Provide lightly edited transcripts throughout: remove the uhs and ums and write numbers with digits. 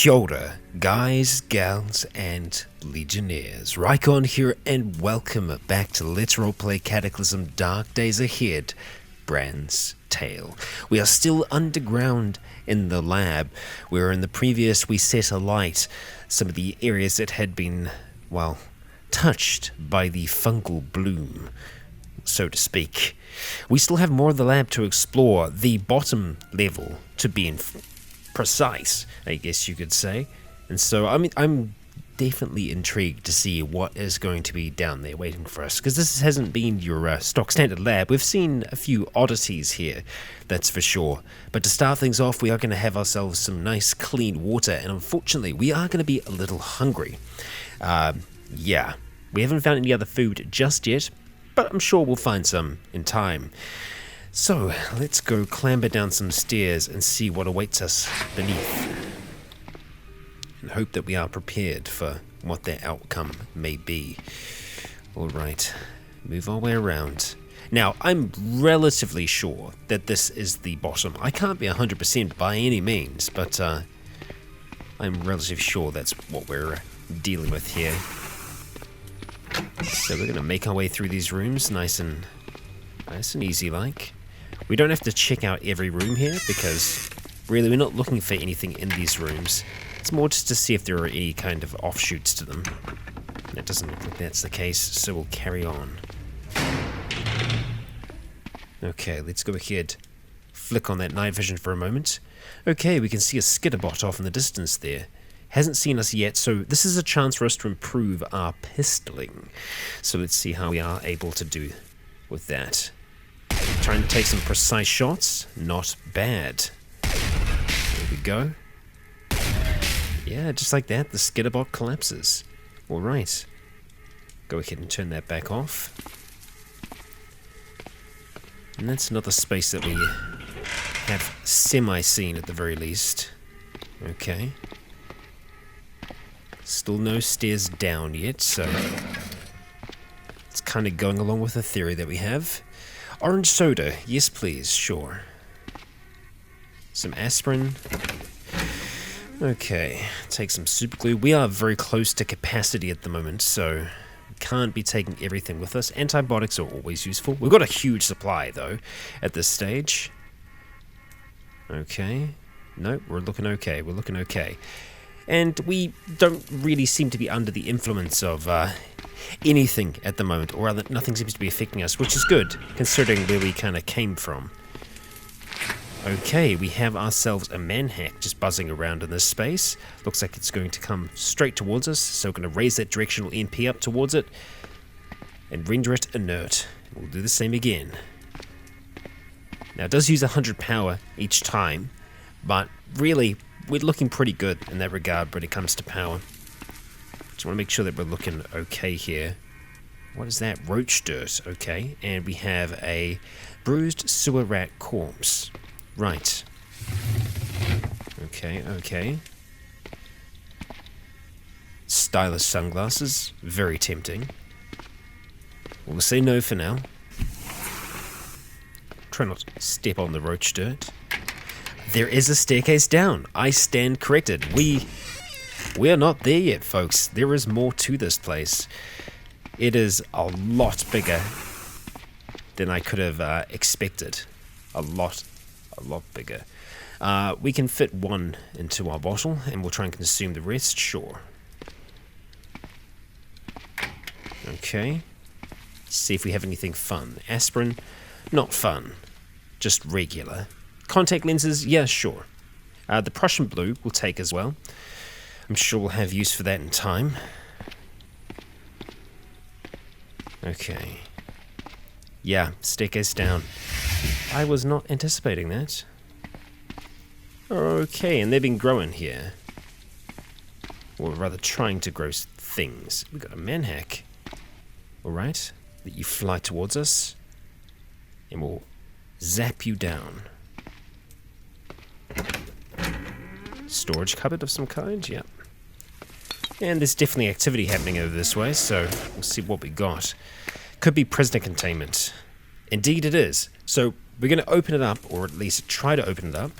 Kia ora, guys, gals, and legionnaires. Rycon here, and welcome back to Let's Roleplay Cataclysm Dark Days Ahead, Bran's Tale. We are still underground in the lab, where in the previous we set alight some of the areas that had been, well, touched by the fungal bloom, so to speak. We still have more of the lab to explore, the bottom level to be precise, I guess you could say. And so I'm definitely intrigued to see what is going to be down there waiting for us, because this hasn't been your stock standard lab. We've seen a few oddities here, that's for sure. But to start things off, we are going to have ourselves some nice clean water, and unfortunately we are going to be a little hungry. Yeah, we haven't found any other food just yet, but I'm sure we'll find some in time. So, let's go clamber down some stairs and see what awaits us beneath, and hope that we are prepared for what their outcome may be. Alright, move our way around. Now, I'm relatively sure that this is the bottom. I can't be 100% by any means, but I'm relatively sure that's what we're dealing with here. So we're going to make our way through these rooms nice and easy like. We don't have to check out every room here, because really we're not looking for anything in these rooms. It's more just to see if there are any kind of offshoots to them. It doesn't look like that's the case, so we'll carry on. Okay, let's go ahead. Flick on that night vision for a moment. Okay, we can see a skitterbot off in the distance there. Hasn't seen us yet, so this is a chance for us to improve our pistoling. So let's see how we are able to do with that. Trying to take some precise shots. Not bad. There we go. Yeah, just like that, the skitterbot collapses. Alright. Go ahead and turn that back off. And that's another space that we have semi-seen at the very least. Okay. Still no stairs down yet, so it's kind of going along with the theory that we have. Orange soda, yes please, sure. Some aspirin. Okay, take some super glue. We are very close to capacity at the moment, so we can't be taking everything with us. Antibiotics are always useful. We've got a huge supply, though, at this stage. Okay. Nope, we're looking okay. We're looking okay. And we don't really seem to be under the influence of anything at the moment, or rather, nothing seems to be affecting us, which is good, considering where we kind of came from. Okay, we have ourselves a manhack just buzzing around in this space. Looks like it's going to come straight towards us, so we're going to raise that directional EMP up towards it, and render it inert. We'll do the same again. Now, it does use 100 power each time, but really, we're looking pretty good in that regard when it comes to power. Just want to make sure that we're looking okay here. What is that? Roach dirt. Okay. And we have a bruised sewer rat corpse. Right. Okay, okay. Stylish sunglasses. Very tempting. We'll say no for now. Try not to step on the roach dirt. There is a staircase down. I stand corrected. We are not there yet, folks. There is more to this place. It is a lot bigger than I could have expected. A lot bigger. We can fit one into our bottle, and we'll try and consume the rest. Sure. Okay. Let's see if we have anything fun. Aspirin, not fun. Just regular. Contact lenses, yeah, sure. The Prussian blue we'll take as well. I'm sure we'll have use for that in time. Okay. Yeah, staircase down. I was not anticipating that. Okay, and they've been growing here. Or rather trying to grow things. We've got a manhack. Alright, that you fly towards us, and we'll zap you down. Storage cupboard of some kind, yep. And there's definitely activity happening over this way, so we'll see what we got. Could be prisoner containment. Indeed it is. So we're going to open it up, or at least try to open it up.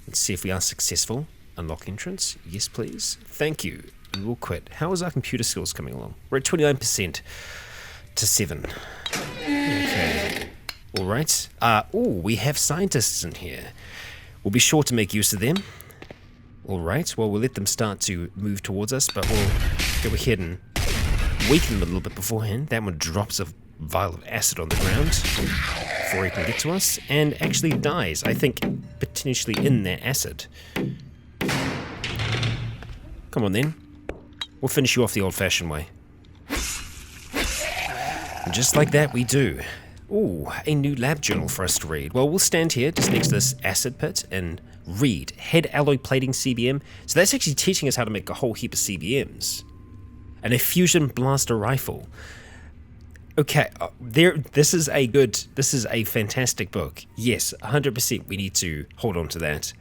Let's see if we are successful. Unlock entrance. Yes, please. Thank you. And we'll quit. How is our computer skills coming along? We're at 29% to 7. Okay. Alright. We have scientists in here. We'll be sure to make use of them. Alright, well, we'll let them start to move towards us, but we'll go ahead and weaken them a little bit beforehand. That one drops a vial of acid on the ground before he can get to us, and actually dies, I think, potentially in that acid. Come on then. We'll finish you off the old-fashioned way. And just like that, we do. Ooh, a new lab journal for us to read. Well, we'll stand here just next to this acid pit and read. Head alloy plating CBM. So that's actually teaching us how to make a whole heap of CBMs. And a fusion blaster rifle. Okay, this is a fantastic book. Yes, 100% we need to hold on to that.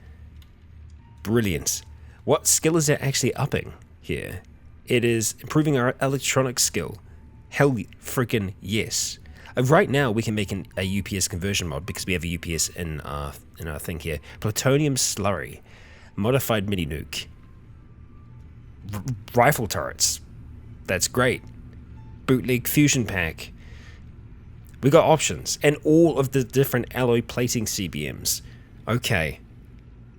Brilliant. What skill is it actually upping here? It is improving our electronic skill. Hell freaking yes. Right now we can make a UPS conversion mod because we have a UPS in our thing here. Plutonium slurry, modified mini nuke, rifle turrets. That's great. Bootleg fusion pack. We got options and all of the different alloy plating CBMs. Okay,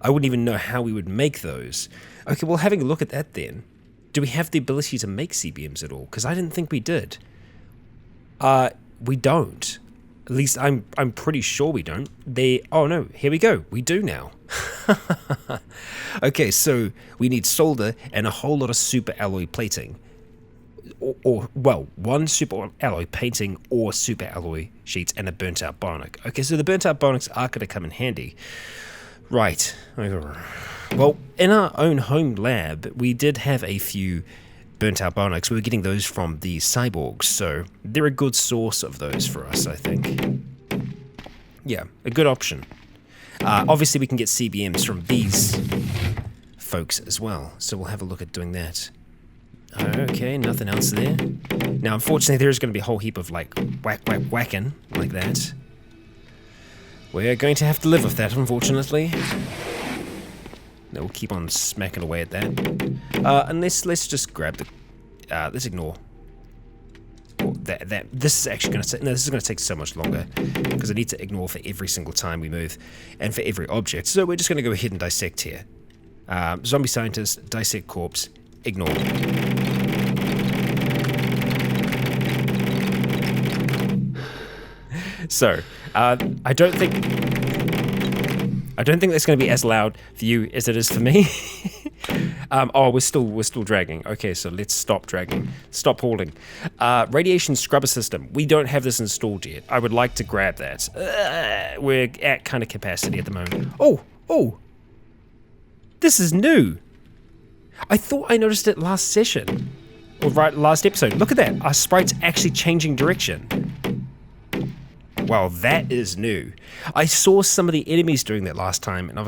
I wouldn't even know how we would make those. Okay, well, having a look at that then, do we have the ability to make CBMs at all? Because I didn't think we did. We don't. At least I'm pretty sure we don't. Oh no, here we go. We do now. Okay, so we need solder and a whole lot of super alloy plating. Well, one super alloy painting or super alloy sheets and a burnt out bionic. Okay, so the burnt out bionics are going to come in handy. Right. Well, in our own home lab, we did have a few burnt out bionics. We were getting those from the cyborgs, so they're a good source of those for us, I think. Yeah, a good option. Obviously, we can get CBMs from these folks as well, so we'll have a look at doing that. Okay, nothing else there. Now, unfortunately, there's going to be a whole heap of, like, whacking like that. We're going to have to live with that, unfortunately. No, we'll keep on smacking away at that. Unless, let's just grab the... let's ignore... This is actually going to... No, this is going to take so much longer. Because I need to ignore for every single time we move. And for every object. So we're just going to go ahead and dissect here. Zombie scientist, dissect corpse, ignore. So, I don't think that's going to be as loud for you as it is for me. Oh, we're still dragging. Okay, so let's stop dragging. Stop hauling. Radiation scrubber system. We don't have this installed yet. I would like to grab that. We're at kind of capacity at the moment. Oh! This is new. I thought I noticed it last session. Or last episode. Look at that. Our sprite's actually changing direction. Well, that is new. I saw some of the enemies doing that last time, and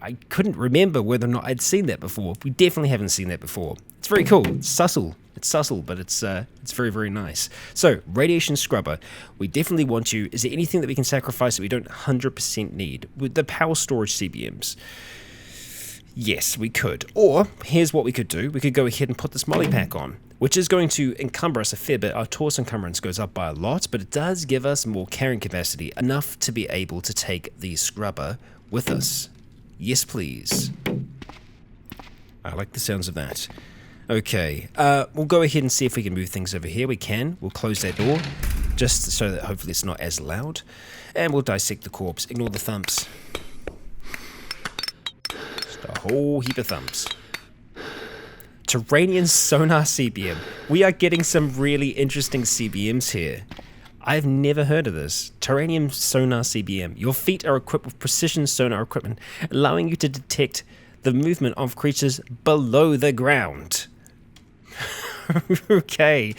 I couldn't remember whether or not I'd seen that before. We definitely haven't seen that before. It's very cool. It's subtle. But it's very, very nice. So, radiation scrubber. We definitely want you. Is there anything that we can sacrifice that we don't 100% need? With the power storage CBMs. Yes, we could. Or, here's what we could do. We could go ahead and put this molly pack on, which is going to encumber us a fair bit. Our torso encumbrance goes up by a lot, but it does give us more carrying capacity, enough to be able to take the scrubber with us. Yes, please. I like the sounds of that. Okay, we'll go ahead and see if we can move things over here. We can. We'll close that door, just so that hopefully it's not as loud. And we'll dissect the corpse. Ignore the thumps. Just a whole heap of thumps. Terranian sonar CBM. We are getting some really interesting CBMs here. I've never heard of this. Terranian sonar CBM. Your feet are equipped with precision sonar equipment, allowing you to detect the movement of creatures below the ground. Okay.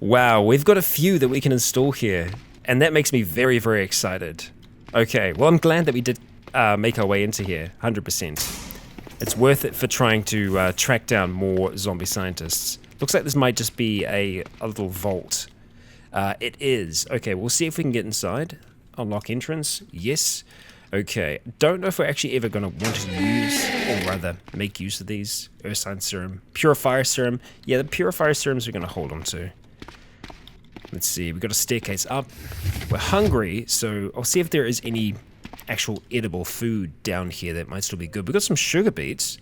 Wow, we've got a few that we can install here, and that makes me very, very excited. Okay, well, I'm glad that we did make our way into here, 100%. It's worth it for trying to track down more zombie scientists. Looks like this might just be a little vault. It is. Okay, we'll see if we can get inside. Unlock entrance. Yes. Okay, don't know if we're actually ever going to want to use, or rather make use of these. Ursine Serum, Purifier Serum. Yeah, the Purifier Serums we're going to hold on to. Let's see, we've got a staircase up. We're hungry, so I'll see if there is any actual edible food down here that might still be good. We've got some sugar beets.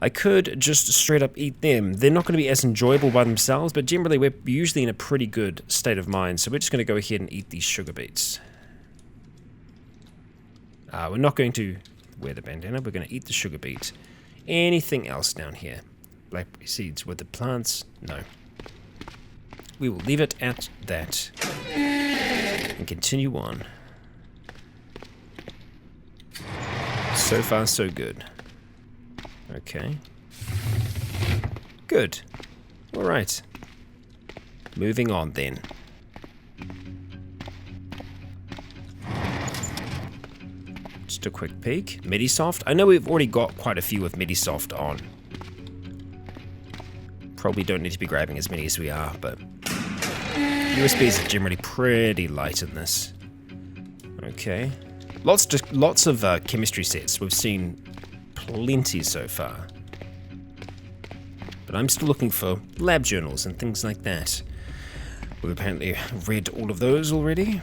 I could just straight up eat them. They're not going to be as enjoyable by themselves, but generally we're usually in a pretty good state of mind, so we're just going to go ahead and eat these sugar beets. We're not going to wear the bandana, we're going to eat the sugar beet. Anything else down here? Blackberry seeds with the plants? No. We will leave it at that and continue on. So far, so good. Okay. Good. Alright. Moving on then. Just a quick peek. Medisoft. I know we've already got quite a few of Medisoft on. Probably don't need to be grabbing as many as we are, but USBs are generally pretty light in this. Okay. Lots of chemistry sets. We've seen plenty so far. But I'm still looking for lab journals and things like that. We've apparently read all of those already.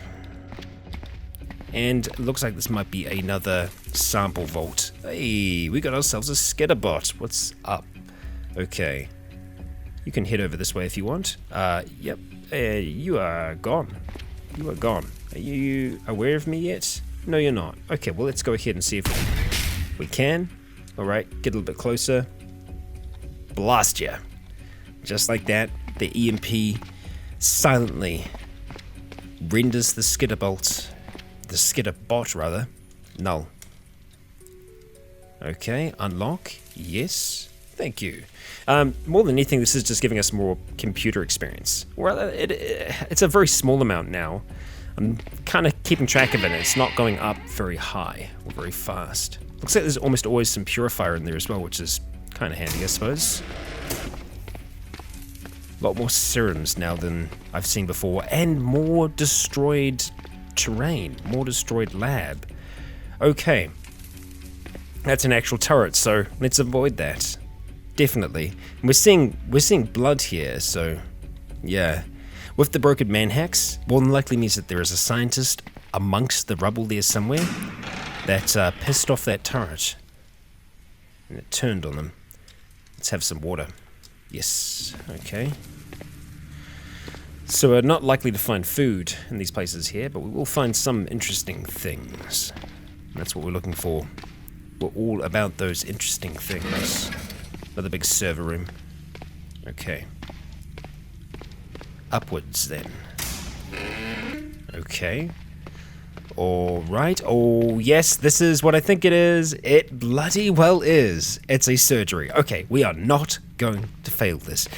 And it looks like this might be another sample vault. Hey, we got ourselves a skitterbot. What's up? Okay. You can head over this way if you want. Yep. You are gone. You are gone. Are you aware of me yet? No, you're not. Okay, well, let's go ahead and see if we can. Alright, get a little bit closer. Blast ya. Just like that, the EMP silently renders the skitterbolt, the skitterbot rather, null. Okay, unlock. Yes. Thank you. More than anything, this is just giving us more computer experience. Well, it's a very small amount now. I'm kind of keeping track of it, and it's not going up very high or very fast. Looks like there's almost always some purifier in there as well, which is kind of handy, I suppose. A lot more serums now than I've seen before, and more destroyed terrain, more destroyed lab. Okay. That's an actual turret, so let's avoid that. Definitely. We're seeing blood here, so yeah. With the broken manhacks, more than likely means that there is a scientist amongst the rubble there somewhere that pissed off that turret. And it turned on them. Let's have some water. Yes, okay. So we're not likely to find food in these places here, but we will find some interesting things. That's what we're looking for. We're all about those interesting things. Another big server room. Okay. Upwards then. Okay. Alright. Oh, yes, this is what I think it is. It bloody well is. It's a surgery. Okay, we are not going to fail this.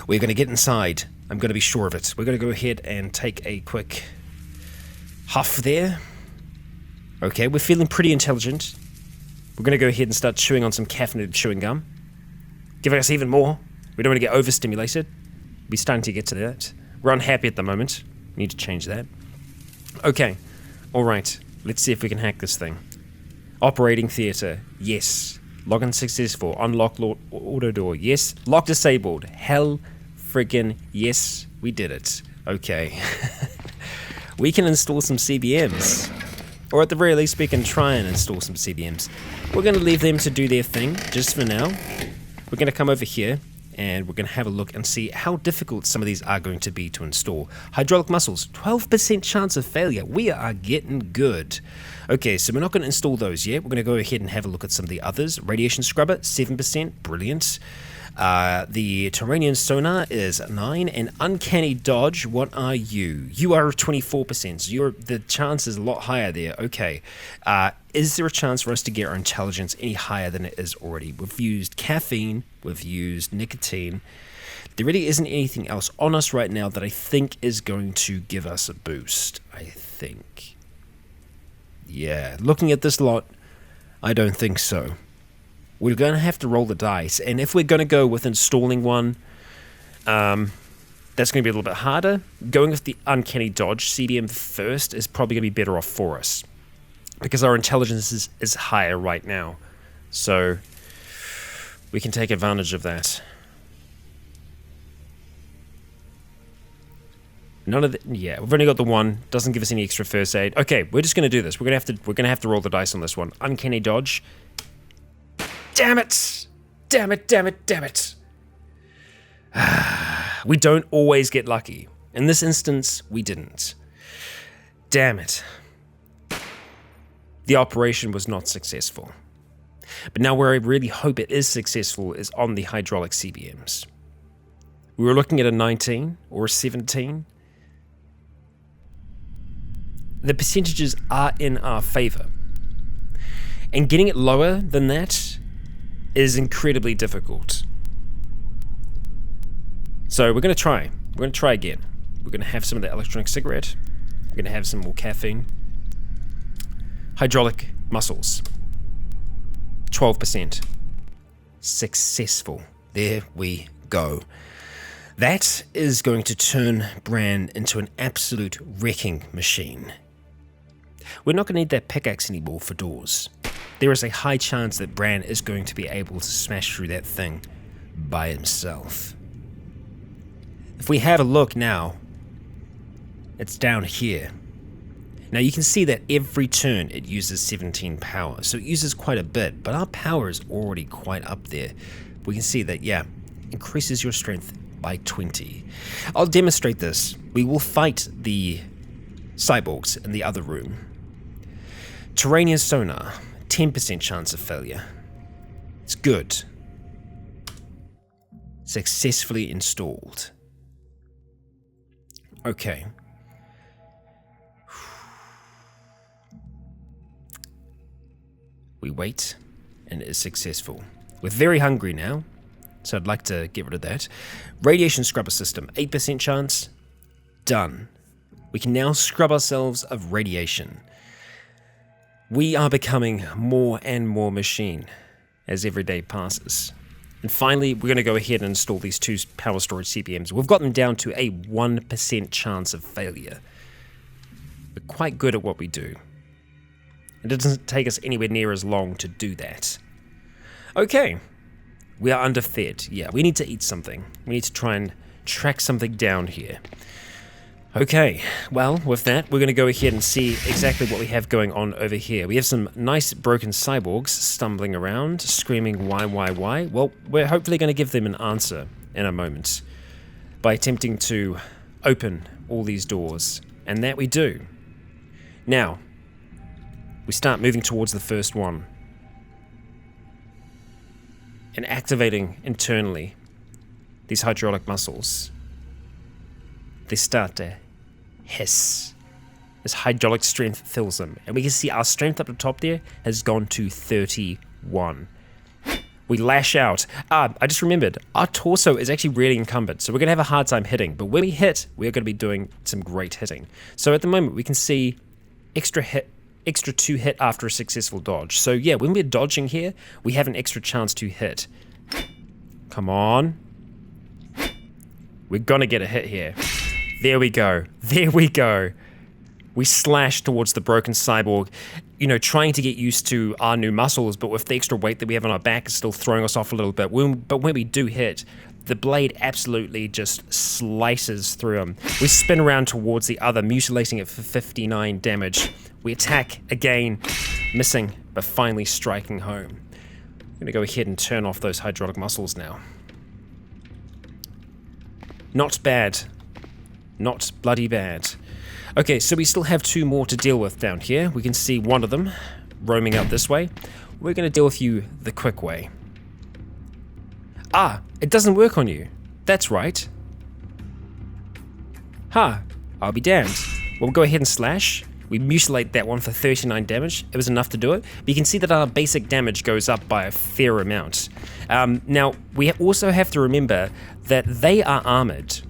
We're going to get inside. I'm going to be sure of it. We're going to go ahead and take a quick huff there. Okay, we're feeling pretty intelligent. We're going to go ahead and start chewing on some caffeinated chewing gum. Giving us even more. We don't want to get overstimulated. We're starting to get to that. We're unhappy at the moment. We need to change that. Okay. Alright. Let's see if we can hack this thing. Operating theatre. Yes. Login successful. Unlock auto door. Yes. Lock disabled. Hell friggin' yes. We did it. Okay. We can install some CBMs. Or at the very least we can try and install some CBMs. We're going to leave them to do their thing just for now. We're going to come over here and we're going to have a look and see how difficult some of these are going to be to install. Hydraulic muscles, 12% chance of failure. We are getting good. Okay, so we're not going to install those yet. We're going to go ahead and have a look at some of the others. Radiation scrubber, 7%, brilliant. The Terranian sonar is 9, and uncanny dodge, what are you? You are 24%, so the chance is a lot higher there. Okay, is there a chance for us to get our intelligence any higher than it is already? We've used caffeine, we've used nicotine. There really isn't anything else on us right now that I think is going to give us a boost, I think. Yeah, looking at this lot, I don't think so. We're going to have to roll the dice, and if we're going to go with installing one, that's going to be a little bit harder. Going with the uncanny dodge CBM first is probably going to be better off for us. because our intelligence is higher right now. So we can take advantage of that. None of the, yeah, we've only got the one. Doesn't give us any extra first aid. Okay, we're just gonna do this. We're gonna have to roll the dice on this one. Uncanny dodge. Damn it! Damn it! Damn it! Damn it! We don't always get lucky. In this instance, we didn't. Damn it. The operation was not successful. But now where I really hope it is successful is on the hydraulic CBMs. We were looking at a 19 or a 17. The percentages are in our favor. And getting it lower than that is incredibly difficult. So we're going to try. We're going to try again. We're going to have some of the electronic cigarette. We're going to have some more caffeine. Hydraulic muscles. 12%. Successful. There we go. That is going to turn Bran into an absolute wrecking machine. We're not going to need that pickaxe anymore for doors. There is a high chance that Bran is going to be able to smash through that thing by himself. If we have a look now, it's down here. Now you can see that every turn it uses 17 power, so it uses quite a bit, but our power is already quite up there. We can see that, yeah, increases your strength by 20. I'll demonstrate this. We will fight the cyborgs in the other room. Terranean sonar, 10% chance of failure. It's good. Successfully installed. Okay. We wait, and it is successful. We're very hungry now, so I'd like to get rid of that. Radiation scrubber system, 8% chance. Done. We can now scrub ourselves of radiation. We are becoming more and more machine as every day passes. And finally, we're going to go ahead and install these two power storage CBMs. We've got them down to a 1% chance of failure. We're quite good at what we do. It doesn't take us anywhere near as long to do that. Okay. We are underfed. Yeah, we need to eat something. We need to try and track something down here. Okay, well, with that, we're going to go ahead and see exactly what we have going on over here. We have some nice broken cyborgs stumbling around, screaming, why? Well, we're hopefully going to give them an answer in a moment by attempting to open all these doors, and that we do. Now, we start moving towards the first one and activating internally these hydraulic muscles. They start to hiss. This hydraulic strength fills them. And we can see our strength up the top there has gone to 31. We lash out. I just remembered, our torso is actually really encumbered, so we're going to have a hard time hitting. But when we hit, we're going to be doing some great hitting. So at the moment, we can see extra 2 hit after a successful dodge. So yeah, when we're dodging here, we have an extra chance to hit. Come on. We're going to get a hit here. There we go. There we go. We slash towards the broken cyborg, you know, trying to get used to our new muscles, but with the extra weight that we have on our back, it's still throwing us off a little bit. But when we do hit, the blade absolutely just slices through him. We spin around towards the other, mutilating it for 59 damage. We attack again, missing, but finally striking home. I'm going to go ahead and turn off those hydraulic muscles now. Not bad. Not bloody bad. Okay, so we still have 2 more to deal with down here. We can see one of them roaming out this way. We're going to deal with you the quick way. Ah, it doesn't work on you. That's right. Ha, I'll be damned. We'll go ahead and slash. We mutilate that one for 39 damage. It was enough to do it. But you can see that our basic damage goes up by a fair amount. Now, we also have to remember that they are armored.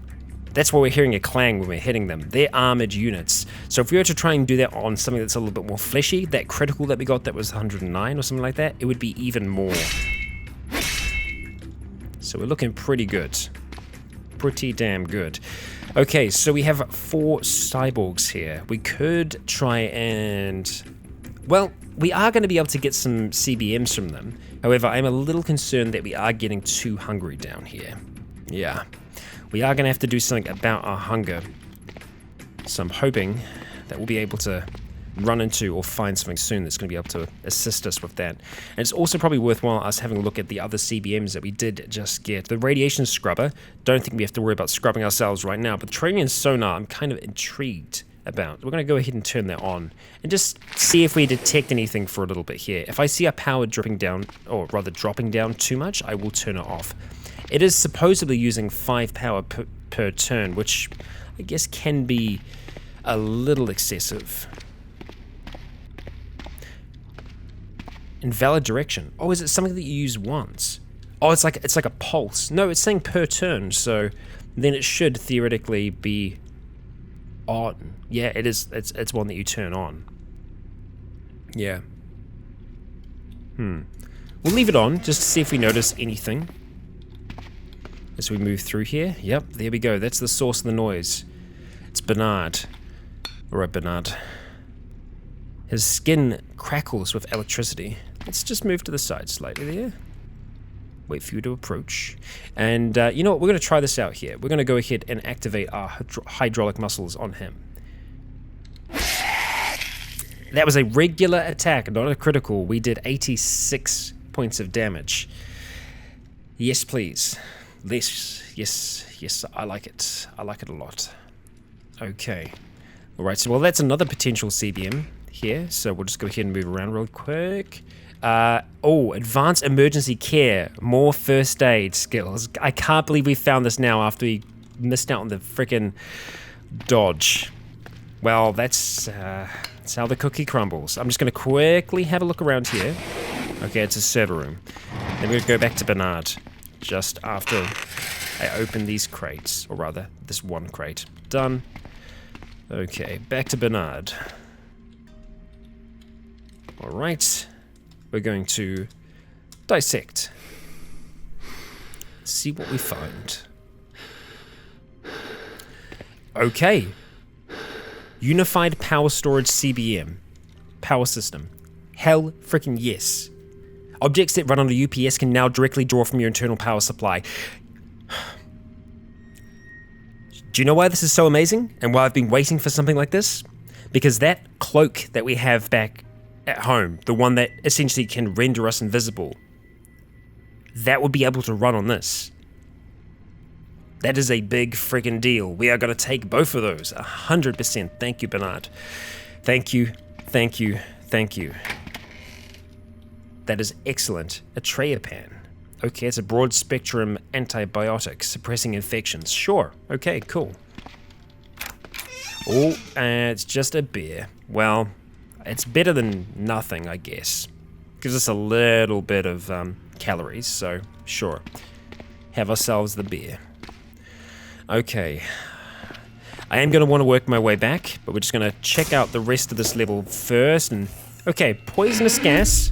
That's why we're hearing a clang when we're hitting them. They're armored units. So if we were to try and do that on something that's a little bit more fleshy, that critical that we got that was 109 or something like that, it would be even more. So we're looking pretty good. Pretty damn good. Okay, so we have 4 cyborgs here. We could try and Well, we are going to be able to get some CBMs from them. However, I'm a little concerned that we are getting too hungry down here. Yeah. We are going to have to do something about our hunger. So I'm hoping that we'll be able to run into or find something soon that's going to be able to assist us with that. And it's also probably worthwhile us having a look at the other CBMs that we did just get. The radiation scrubber, don't think we have to worry about scrubbing ourselves right now, but the training and sonar I'm kind of intrigued about. We're going to go ahead and turn that on and just see if we detect anything for a little bit here. If I see our power dripping down, or rather dropping down too much, I will turn it off. It is supposedly using 5 power per turn, which I guess can be a little excessive. Invalid direction. Oh, is it something that you use once? Oh, it's like a pulse. No, it's saying per turn, so then it should theoretically be on. Yeah, it is. It's one that you turn on. Yeah. We'll leave it on just to see if we notice anything as we move through here. Yep, there we go. That's the source of the noise. It's Bernard. Alright, Bernard. His skin crackles with electricity. Let's just move to the side slightly there. Wait for you to approach. And you know what? We're going to try this out here. We're going to go ahead and activate our hydraulic muscles on him. That was a regular attack, not a critical. We did 86 points of damage. Yes, please. Yes, I like it. I like it a lot. Okay. Alright, so well, that's another potential CBM here. So we'll just go ahead and move around real quick. Advanced emergency care. More first aid skills. I can't believe we found this now after we missed out on the freaking dodge. Well, that's how the cookie crumbles. I'm just going to quickly have a look around here. Okay, it's a server room. Then we're going to go back to Bernard just after I open these crates. Or rather, this one crate. Done. Okay, back to Bernard. Alright. We're going to dissect. See what we find. Okay. Unified Power Storage CBM. Power system. Hell freaking yes. Objects that run on a UPS can now directly draw from your internal power supply. Do you know why this is so amazing? And why I've been waiting for something like this? Because that cloak that we have back at home, the one that essentially can render us invisible, that would be able to run on this. That is a big friggin' deal. We are going to take both of those, 100%. Thank you, Bernard. Thank you, thank you, thank you. That is excellent. A Treopan. Okay, it's a broad spectrum antibiotic, suppressing infections. Sure, okay, cool. Oh, it's just a beer. Well, it's better than nothing, I guess. Gives us a little bit of calories, so sure. Have ourselves the beer. Okay. I am going to want to work my way back, but we're just going to check out the rest of this level first. And okay, poisonous gas,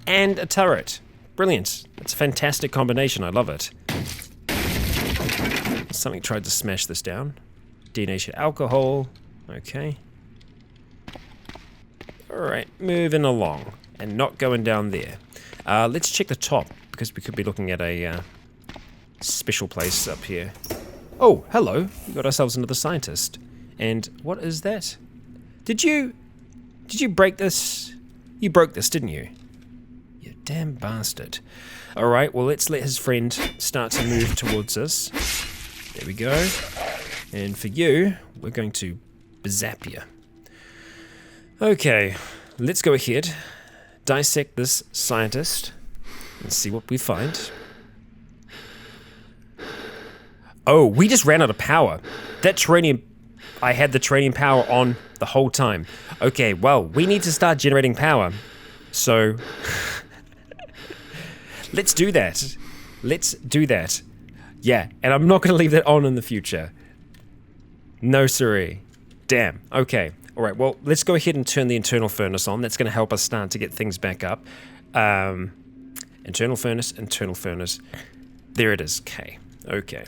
and a turret. Brilliant. It's a fantastic combination. I love it. Something tried to smash this down. Denatured alcohol. Okay. Alright, moving along. And not going down there. Let's check the top, because we could be looking at a special place up here. Oh, hello. We got ourselves another scientist. And what is that? Did you break this? You broke this, didn't you? You damn bastard. Alright, well, let's let his friend start to move towards us. There we go. And for you, we're going to zap you. Okay, let's go ahead, dissect this scientist, and see what we find. Oh, we just ran out of power. That training, I had the training power on the whole time. Okay, well, we need to start generating power. So, let's do that. Let's do that. Yeah, and I'm not going to leave that on in the future. No siree. Damn, okay. Alright, well, let's go ahead and turn the internal furnace on. That's going to help us start to get things back up. Internal furnace. There it is. Okay.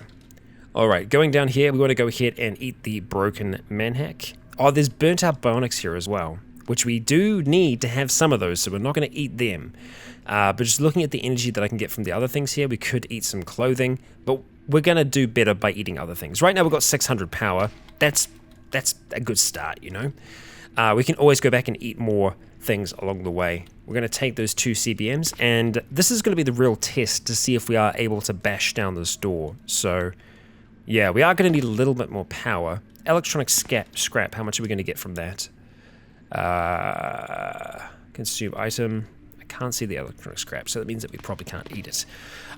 Alright, going down here, we want to go ahead and eat the broken manhack. Oh, there's burnt out bionics here as well. which we do need to have some of those, so we're not going to eat them. But just looking at the energy that I can get from the other things here, we could eat some clothing, but we're going to do better by eating other things. Right now we've got 600 power. That's a good start, you know. We can always go back and eat more things along the way. We're going to take those 2 CBMs, and this is going to be the real test to see if we are able to bash down this door. So, yeah, we are going to need a little bit more power. Electronic scrap, how much are we going to get from that? Consume item. I can't see the electronic scrap, so that means that we probably can't eat it.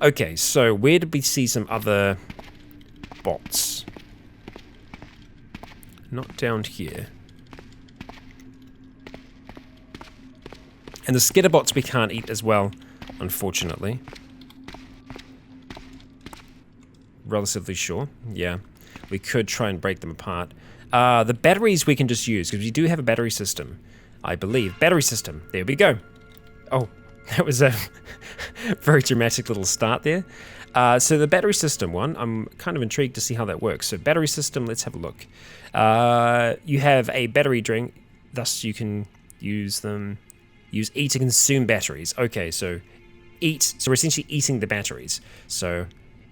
Okay, so where did we see some other bots? Not down here. And the skitterbots we can't eat as well, unfortunately. Relatively sure, yeah. We could try and break them apart. The batteries we can just use, because we do have a battery system, I believe. Battery system, there we go. Oh, that was a very dramatic little start there. So the battery system one, I'm kind of intrigued to see how that works. So battery system, let's have a look. You have a battery drink, thus you can use them. Use E to consume batteries. Okay, so eat. So we're essentially eating the batteries. So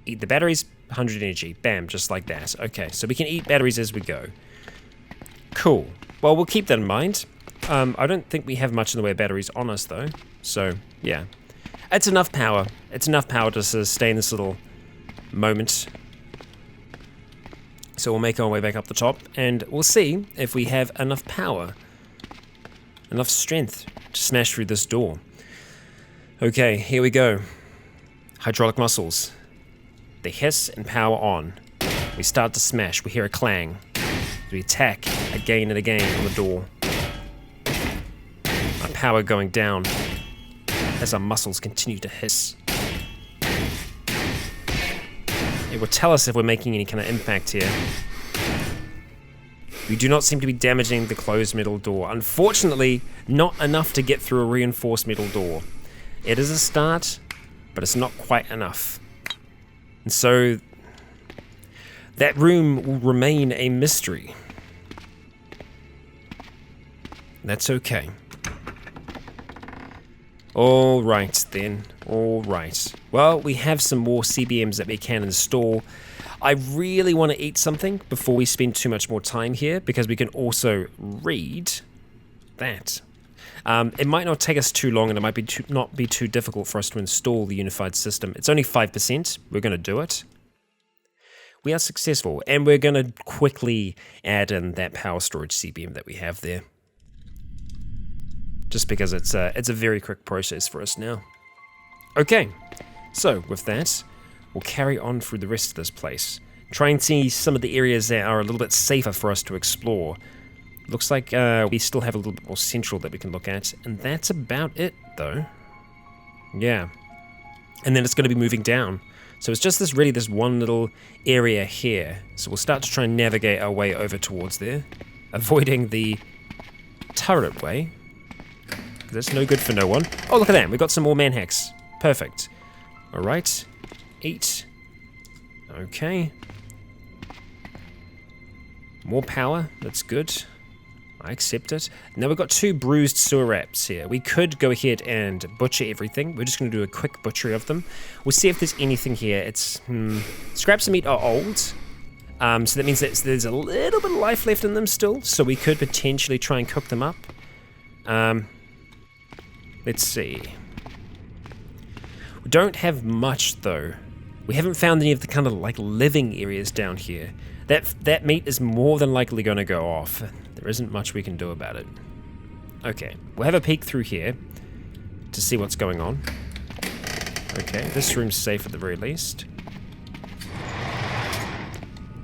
eat the batteries, 100 energy. Bam, just like that. Okay, so we can eat batteries as we go. Cool. Well, we'll keep that in mind. I don't think we have much in the way of batteries on us, though. So, yeah. It's enough power. It's enough power to sustain this little moment. So we'll make our way back up the top, and we'll see if we have enough power. Enough strength to smash through this door. Okay, here we go. Hydraulic muscles. They hiss and power on. We start to smash. We hear a clang. We attack again and again on the door. Our power going down as our muscles continue to hiss. It will tell us if we're making any kind of impact here. We do not seem to be damaging the closed metal door. Unfortunately, not enough to get through a reinforced metal door. It is a start, but it's not quite enough. And so, that room will remain a mystery. That's okay. Alright then, alright. Well, we have some more CBMs that we can install. I really want to eat something before we spend too much more time here, because we can also read that. It might not take us too long, and it might not be too difficult for us to install the unified system. It's only 5%. We're going to do it. We are successful, and we're going to quickly add in that power storage CBM that we have there. Just because it's a very quick process for us now. Okay, so with that, we'll carry on through the rest of this place. Try and see some of the areas that are a little bit safer for us to explore. Looks like we still have a little bit more central that we can look at, and that's about it, though. Yeah. And then it's going to be moving down. So it's just this one little area here. So we'll start to try and navigate our way over towards there, avoiding the turret way. That's no good for no one. Oh, look at that. We've got some more manhacks. Perfect. Alright. Eat. Okay. More power. That's good. I accept it. Now we've got 2 bruised sewer rats here. We could go ahead and butcher everything. We're just going to do a quick butchery of them. We'll see if there's anything here. It's scraps of meat are old. So that means that there's a little bit of life left in them still. So we could potentially try and cook them up. Let's see. We don't have much though. We haven't found any of the kind of like living areas down here. That meat is more than likely going to go off. There isn't much we can do about it. Okay, we'll have a peek through here to see what's going on. Okay, this room's safe at the very least.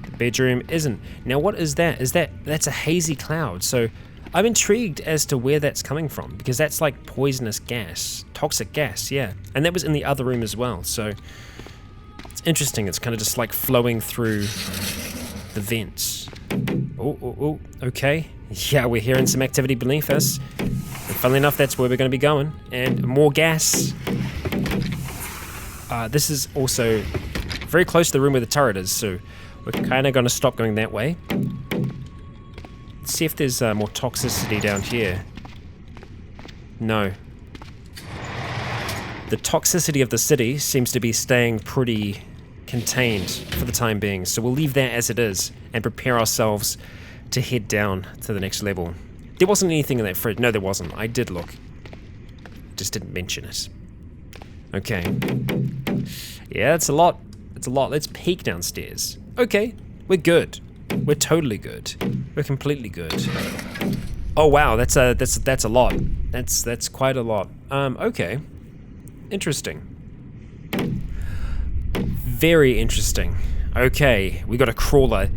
The bedroom isn't. Now what is that? That's a hazy cloud. So I'm intrigued as to where that's coming from, because that's like poisonous gas, toxic gas, yeah. And that was in the other room as well, so it's interesting. It's kind of just like flowing through the vents. Oh, okay. Yeah, we're hearing some activity beneath us. And funnily enough, that's where we're going to be going. And more gas. This is also very close to the room where the turret is, so we're kind of going to stop going that way. Let's see if there's more toxicity down here. No. The toxicity of the city seems to be staying pretty contained for the time being, so we'll leave that as it is and prepare ourselves to head down to the next level. There wasn't anything in that fridge. No, there wasn't. I did look. Just didn't mention it. Okay. Yeah, it's a lot. It's a lot. Let's peek downstairs. Okay, we're good. We're totally good. We're completely good. Oh wow, that's a lot. That's quite a lot. Okay. Interesting. Very interesting. Okay, we got a crawler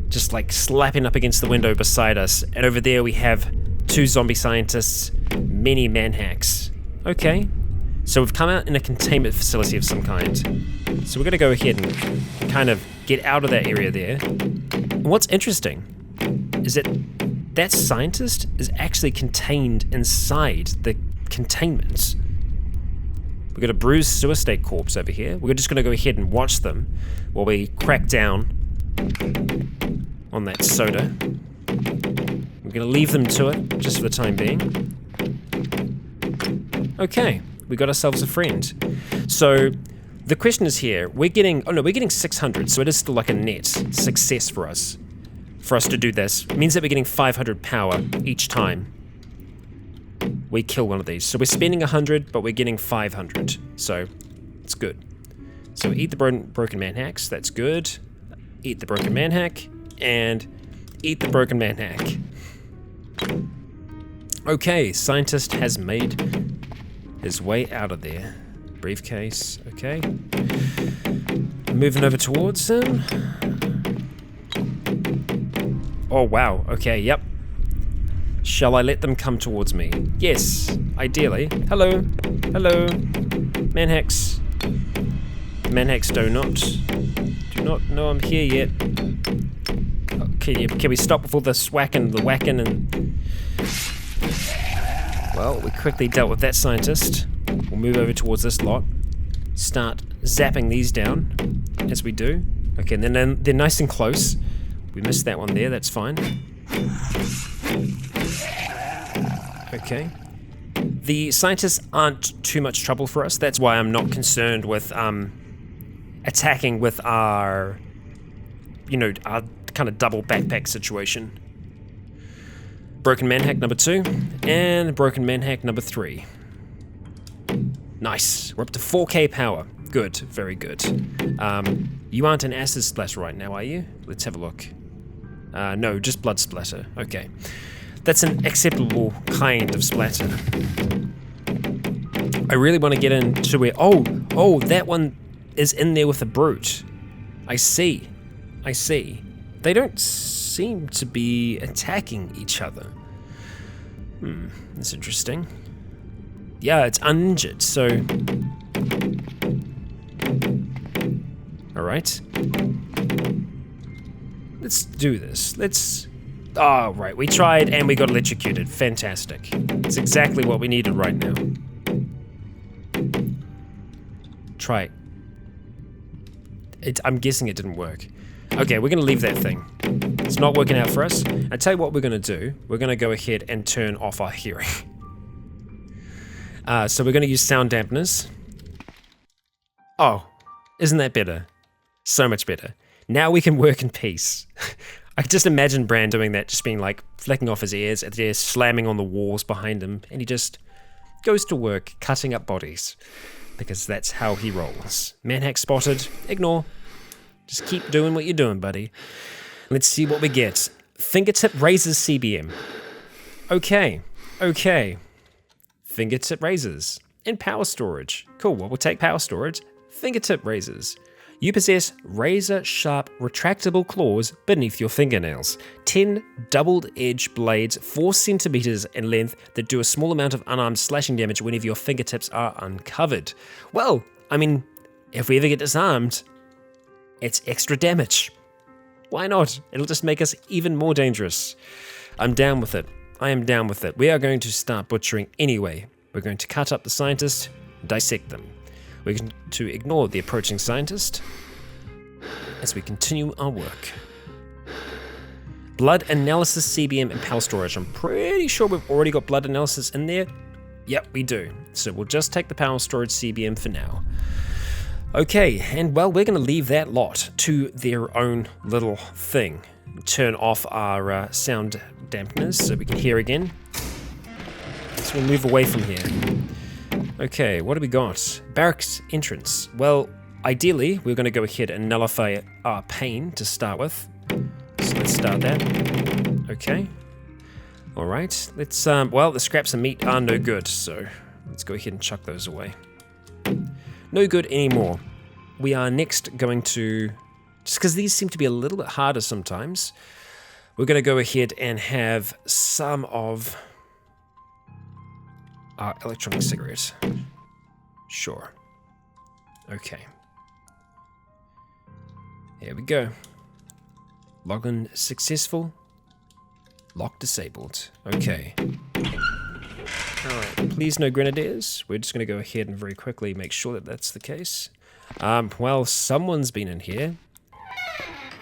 just like slapping up against the window beside us, and over there we have 2 zombie scientists, many manhacks. Okay. So we've come out in a containment facility of some kind. So we're gonna go ahead and kind of get out of that area there. And what's interesting is that scientist is actually contained inside the containment. We've got a bruised sewer state corpse over here. We're just gonna go ahead and watch them while we crack down on that soda. We're gonna leave them to it, just for the time being. Okay, we got ourselves a friend. So the question is here, we're getting 600, so it is still like a net success for us to do this. It means that we're getting 500 power each time we kill one of these. So we're spending 100, but we're getting 500, so it's good. So eat the broken manhacks, that's good. Eat the broken manhack, and eat the broken manhack. Okay, scientist has made his way out of there. Briefcase, okay. Moving over towards him. Oh wow, okay, yep. Shall I let them come towards me? Yes, ideally. Hello, hello. Manhacks. Manhacks do not know I'm here yet. Okay, can we stop with all the swacking, the whacking, and... Well, we quickly dealt with that scientist. We'll move over towards this lot. Start zapping these down, as we do. Okay, and then they're nice and close. We missed that one there, that's fine. Okay. The scientists aren't too much trouble for us. That's why I'm not concerned with attacking with our kind of double backpack situation. Broken manhack number 2, and broken manhack number 3. Nice. We're up to 4k power. Good, very good. You aren't an acid splatter right now, are you? Let's have a look. No, just blood splatter. Okay. That's an acceptable kind of splatter. I really want to get into where... Oh, that one is in there with a brute. I see. They don't seem to be attacking each other. That's interesting. Yeah, it's uninjured, so... Alright. Let's do this. Oh, right, we tried and we got electrocuted. Fantastic. It's exactly what we needed right now. Try it. I'm guessing it didn't work. Okay, we're gonna leave that thing. It's not working out for us. I tell you what we're gonna do. We're gonna go ahead and turn off our hearing. So we're gonna use sound dampeners. Oh, isn't that better? So much better. Now we can work in peace. I could just imagine Bran doing that, just being like flicking off his ears, and they're slamming on the walls behind him, and he just goes to work cutting up bodies. Because that's how he rolls. Manhack spotted. Ignore. Just keep doing what you're doing, buddy. Let's see what we get. Fingertip razors CBM. Okay. Fingertip razors. And power storage. Cool, well, we'll take power storage. Fingertip razors. You possess razor-sharp retractable claws beneath your fingernails. 10 doubled-edged blades, 4 centimeters in length, that do a small amount of unarmed slashing damage whenever your fingertips are uncovered. Well, I mean, if we ever get disarmed, it's extra damage. Why not? It'll just make us even more dangerous. I'm down with it. I am down with it. We are going to start butchering anyway. We're going to cut up the scientist, dissect them. We're going to ignore the approaching scientist as we continue our work. Blood analysis, CBM, and power storage. I'm pretty sure we've already got blood analysis in there. Yep, we do. So we'll just take the power storage CBM for now. Okay, and well, we're going to leave that lot to their own little thing. Turn off our sound dampeners so we can hear again. So we'll move away from here. Okay, what do we got? Barracks entrance. Well, ideally, we're going to go ahead and nullify our pane to start with. So let's start that. Okay. Alright, let's, well, the scraps of meat are no good, so let's go ahead and chuck those away. No good anymore. We are next going to, just because these seem to be a little bit harder sometimes, we're going to go ahead and have some of our electronic cigarettes. Sure. Okay. Here we go. Login successful. Lock disabled. Okay. Alright, please no grenadiers. We're just going to go ahead and very quickly make sure that that's the case. Well, someone's been in here.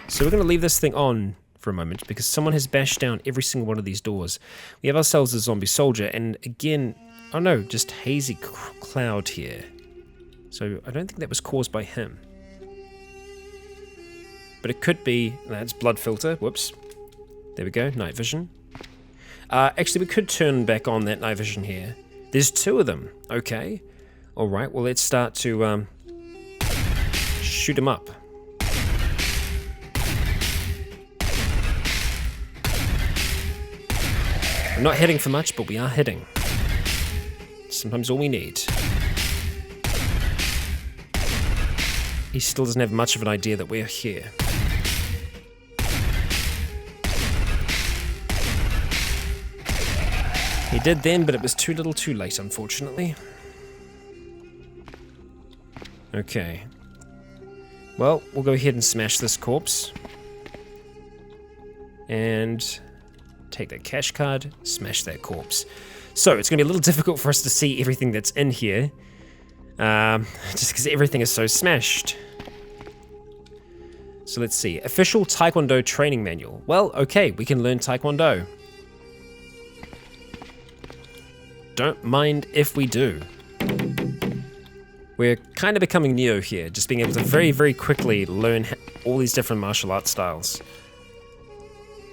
So we're going to leave this thing on for a moment because someone has bashed down every single one of these doors. We have ourselves a zombie soldier and again, oh no, just hazy cloud here. So I don't think that was caused by him. But it could be, that's blood filter, whoops. There we go, night vision. Actually, we could turn back on that night vision here. There's two of them, okay. Alright, well let's start to shoot them up. We're not hitting for much, but we are hitting. Sometimes all we need. He still doesn't have much of an idea that we're here. He did then, but it was too little too late, unfortunately. Okay. Well, we'll go ahead and smash this corpse. And take that cash card, smash that corpse. So, it's going to be a little difficult for us to see everything that's in here. Just because everything is so smashed. So let's see. Official Taekwondo training manual. Well, okay, we can learn Taekwondo. Don't mind if we do. We're kind of becoming Neo here, just being able to very, very quickly learn all these different martial arts styles.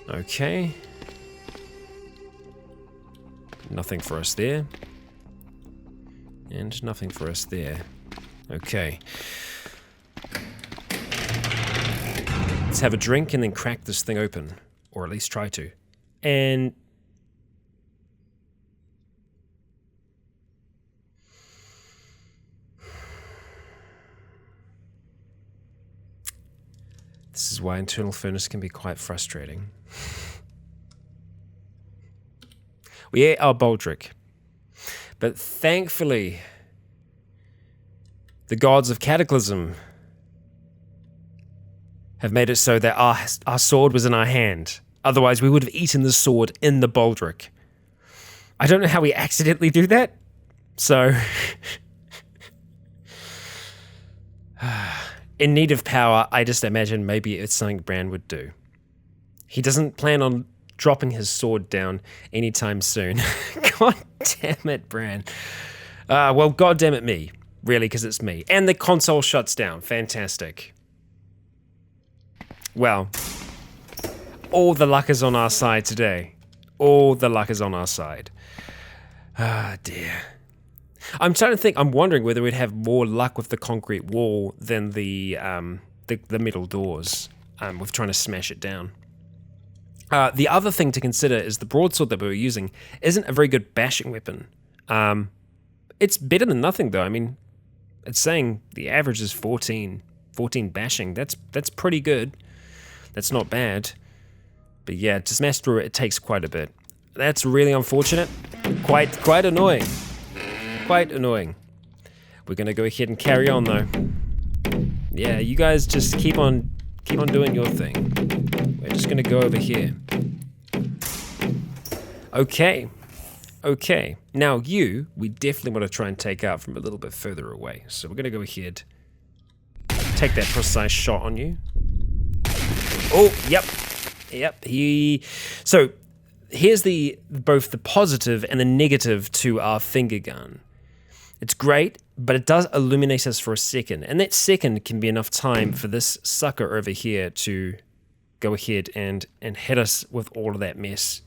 Okay. Nothing for us there. And nothing for us there. Okay. Let's have a drink and then crack this thing open. Or at least try to. And this is why internal furnace can be quite frustrating. We ate our Baldric. But thankfully, the gods of Cataclysm have made it so that our sword was in our hand. Otherwise, we would have eaten the sword in the Baldric. I don't know how we accidentally do that. So, in need of power, I just imagine maybe it's something Bran would do. He doesn't plan on dropping his sword down anytime soon. God damn it, Bran. Well, god damn it me. Really, because it's me. And the console shuts down. Fantastic. Well, all the luck is on our side today. All the luck is on our side. Ah, dear. I'm trying to think, I'm wondering whether we'd have more luck with the concrete wall than the metal doors with trying to smash it down. The other thing to consider is the broadsword that we were using isn't a very good bashing weapon. It's better than nothing though. I mean, it's saying the average is 14 bashing. That's pretty good. That's not bad. But yeah, to smash through it takes quite a bit. That's really unfortunate. Quite annoying. Quite annoying. We're gonna go ahead and carry on though. Yeah, you guys just keep on doing your thing. We're just gonna go over here. Okay. Okay. Now we definitely want to try and take out from a little bit further away. So we're gonna go ahead, take that precise shot on you. Oh, yep. So here's both the positive and the negative to our finger gun. It's great, but it does illuminate us for a second, and that second can be enough time for this sucker over here to go ahead and hit us with all of that mess.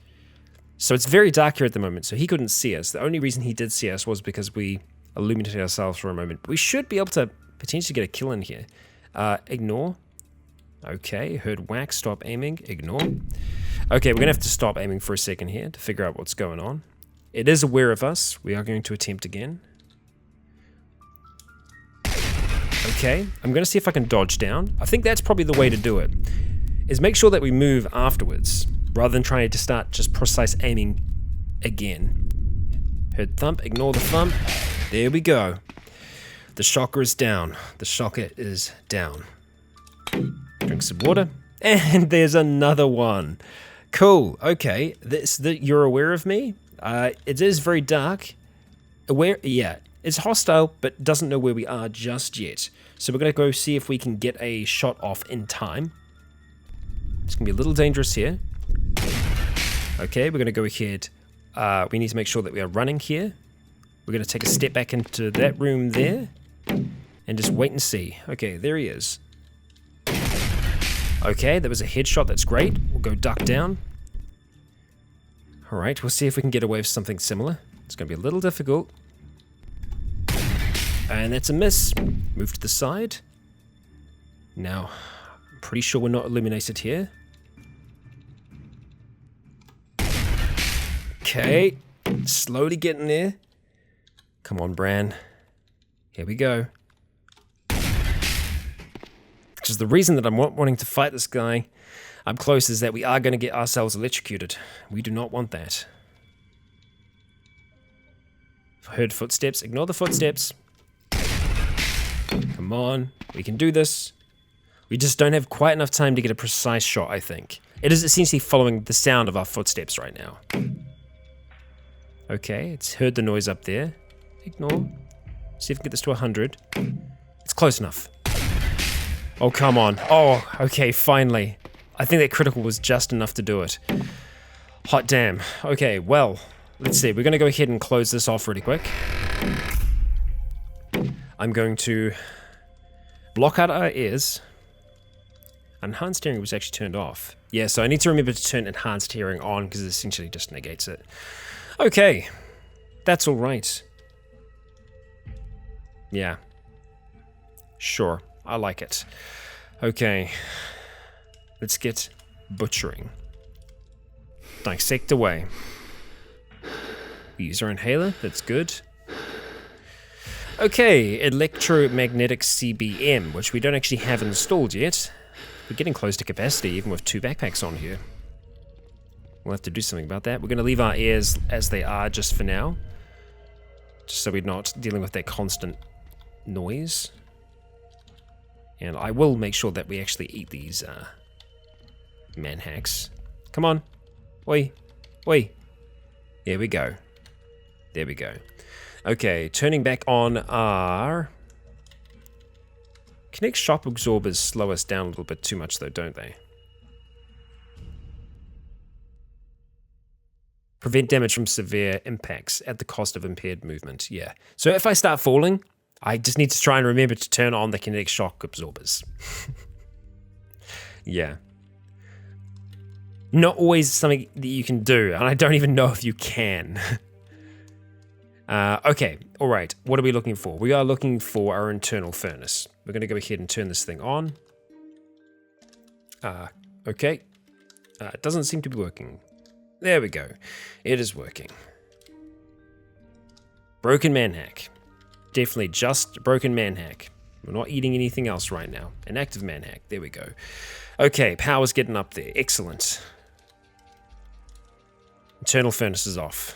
So it's very dark here at the moment, so he couldn't see us. The only reason he did see us was because we illuminated ourselves for a moment. We should be able to potentially get a kill in here. Ignore. Okay, heard whack, stop aiming, ignore. Okay, we're going to have to stop aiming for a second here to figure out what's going on. It is aware of us. We are going to attempt again. Okay, I'm going to see if I can dodge down. I think that's probably the way to do it, is make sure that we move afterwards, rather than trying to start just precise aiming again. Heard thump, ignore the thump. There we go. The shocker is down. The shocker is down. Drink some water. And there's another one. Cool. Okay. You're aware of me. It is very dark. Yeah. It's hostile, but doesn't know where we are just yet. So we're going to go see if we can get a shot off in time. It's going to be a little dangerous here. Okay, we're going to go ahead. We need to make sure that we are running here. We're going to take a step back into that room there and just wait and see. Okay, there he is. Okay, that was a headshot. That's great. We'll go duck down. All right, we'll see if we can get away with something similar. It's going to be a little difficult. And that's a miss. Move to the side. Now, I'm pretty sure we're not illuminated here. Okay, slowly getting there. Come on, Bran. Here we go. Which is the reason that I'm wanting to fight this guy up close, is that we are going to get ourselves electrocuted. We do not want that. Heard footsteps. Ignore the footsteps. Come on. We can do this. We just don't have quite enough time to get a precise shot, I think. It is essentially following the sound of our footsteps right now. Okay, it's heard the noise up there. Ignore. See if we can get this to 100. It's close enough. Oh, come on. Oh, okay, finally. I think that critical was just enough to do it. Hot damn. Okay, well, let's see. We're going to go ahead and close this off really quick. I'm going to block out our ears. Enhanced hearing was actually turned off. Yeah, so I need to remember to turn enhanced hearing on because it essentially just negates it. Okay, that's all right. Yeah. Sure, I like it. Okay, let's get butchering. Dissect away. Use our inhaler, that's good. Okay, electromagnetic CBM, which we don't actually have installed yet. We're getting close to capacity, even with 2 backpacks on here. We'll have to do something about that. We're going to leave our ears as they are just for now. Just so we're not dealing with that constant noise. And I will make sure that we actually eat these manhacks. Come on. Oi. Oi. There we go. There we go. Okay, turning back on our... Kinetic shock absorbers slow us down a little bit too much though, don't they? Prevent damage from severe impacts at the cost of impaired movement. Yeah. So if I start falling, I just need to try and remember to turn on the kinetic shock absorbers. Yeah. Not always something that you can do, and I don't even know if you can. Okay, all right. What are we looking for? We are looking for our internal furnace. We're going to go ahead and turn this thing on. Okay. It doesn't seem to be working. There we go. It is working. Broken manhack. Definitely just broken manhack. We're not eating anything else right now. An active manhack. There we go. Okay, power's getting up there. Excellent. Internal furnace is off.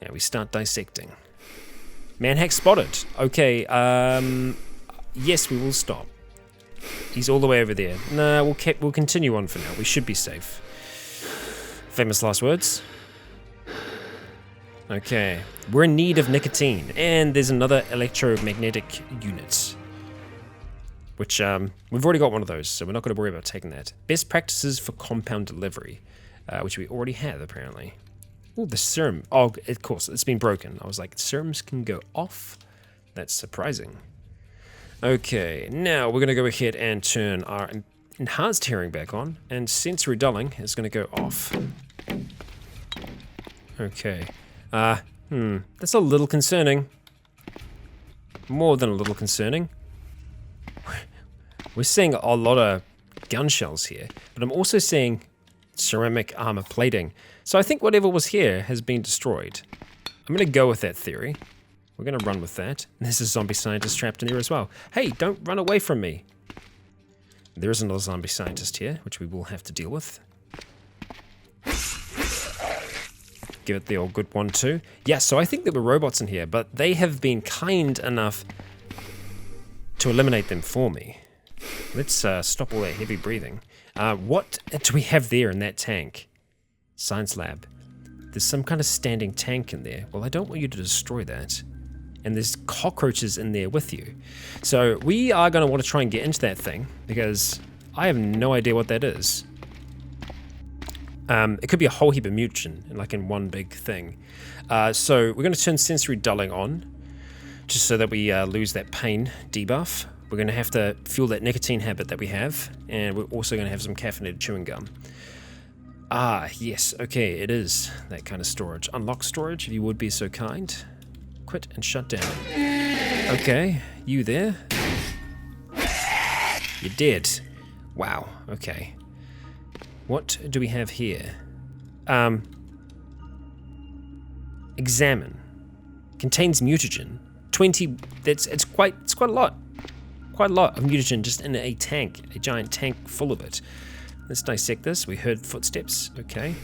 Now we start dissecting. Manhack spotted. Okay, yes, we will stop. He's all the way over there. Nah, we'll continue on for now. We should be safe. Famous last words. Okay, we're in need of nicotine, and there's another electromagnetic unit. Which, we've already got one of those, so we're not going to worry about taking that. Best practices for compound delivery. which we already have, apparently. Oh, the serum. Oh, of course, it's been broken. I was like, serums can go off? That's surprising. Okay, now we're going to go ahead and turn our enhanced hearing back on, and sensory dulling is going to go off. Okay. That's a little concerning. More than a little concerning. We're seeing a lot of gun shells here, but I'm also seeing ceramic armor plating. So I think whatever was here has been destroyed. I'm going to go with that theory. We're going to run with that. There's a zombie scientist trapped in here as well. Hey, don't run away from me. There is another zombie scientist here, which we will have to deal with. Give it the old good 1-2. Yeah, so I think there were robots in here, but they have been kind enough to eliminate them for me. Let's stop all that heavy breathing. What do we have there in that tank? Science lab. There's some kind of standing tank in there. Well, I don't want you to destroy that. And there's cockroaches in there with you. So we are going to want to try and get into that thing, because I have no idea what that is. It could be a whole heap of mutagen, like in one big thing. So we're going to turn sensory dulling on, just so that we lose that pain debuff. We're going to have to fuel that nicotine habit that we have, and we're also going to have some caffeinated chewing gum. Ah, yes, okay, it is that kind of storage. Unlock storage, if you would be so kind. Quit and shut down. Okay, you there? You're dead. Wow, okay. What do we have here? Examine. Contains mutagen. 20, it's quite a lot. Quite a lot of mutagen just in a tank, a giant tank full of it. Let's dissect this. We heard footsteps, okay.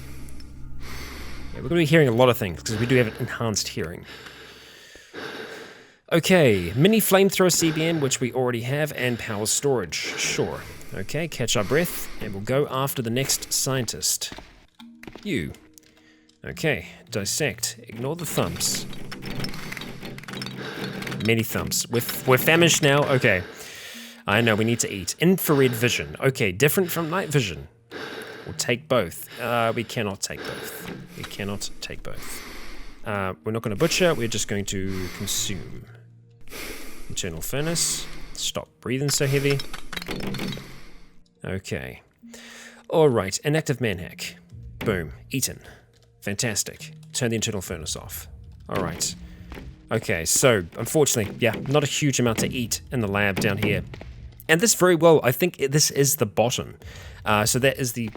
Yeah, we're going to be hearing a lot of things because we do have enhanced hearing. Okay, mini flamethrower CBM, which we already have, and power storage, sure. Okay, catch our breath, and we'll go after the next scientist. You. Okay, dissect. Ignore the thumbs. Many thumbs. We're famished now. Okay. I know, we need to eat. Infrared vision. Okay, different from night vision. We'll take both. We cannot take both. We cannot take both. We're not going to butcher, we're just going to consume. Internal furnace. Stop breathing so heavy. Okay. Alright, inactive manhack. Boom. Eaten. Fantastic. Turn the internal furnace off. Alright. Okay, so, unfortunately, yeah, not a huge amount to eat in the lab down here. And this very well, I think this is the bottom. So that is the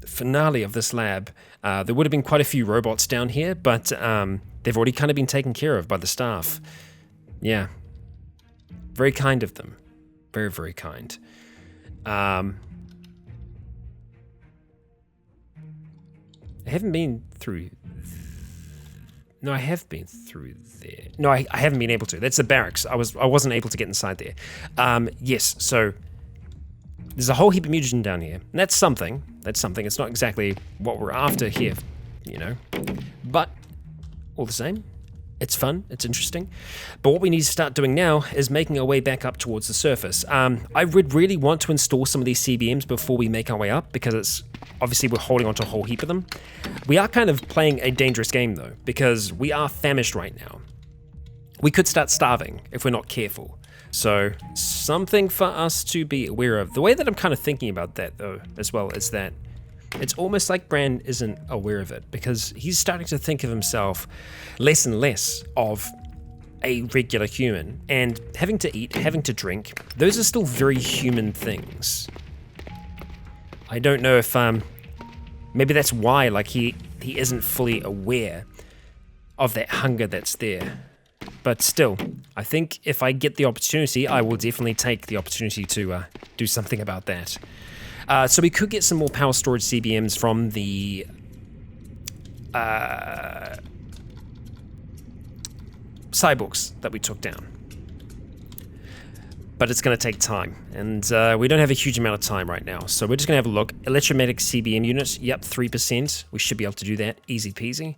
finale of this lab. There would have been quite a few robots down here, but they've already kind of been taken care of by the staff. Yeah. Very kind of them. Very, very kind. I haven't been through... No, I have been through there. No, I haven't been able to. That's the barracks. I wasn't able to get inside there. Yes, so there's a whole heap of mutagen down here. And that's something. That's something. It's not exactly what we're after here, you know. But all the same, it's fun. It's interesting. But what we need to start doing now is making our way back up towards the surface. I would really want to install some of these CBMs before we make our way up, because it's obviously we're holding onto a whole heap of them. We are kind of playing a dangerous game though, because we are famished right now. We could start starving if we're not careful. So something for us to be aware of. The way that I'm kind of thinking about that though, as well, is that it's almost like Bran isn't aware of it, because he's starting to think of himself less and less of a regular human, and having to eat, having to drink, those are still very human things. I don't know if maybe that's why like he isn't fully aware of that hunger that's there. But still, I think if I get the opportunity, I will definitely take the opportunity to do something about that. So we could get some more power storage CBMs from the cyborgs that we took down. But it's going to take time, and we don't have a huge amount of time right now, so we're just going to have a look. Electromagnetic CBM units, yep, 3%. We should be able to do that, easy peasy.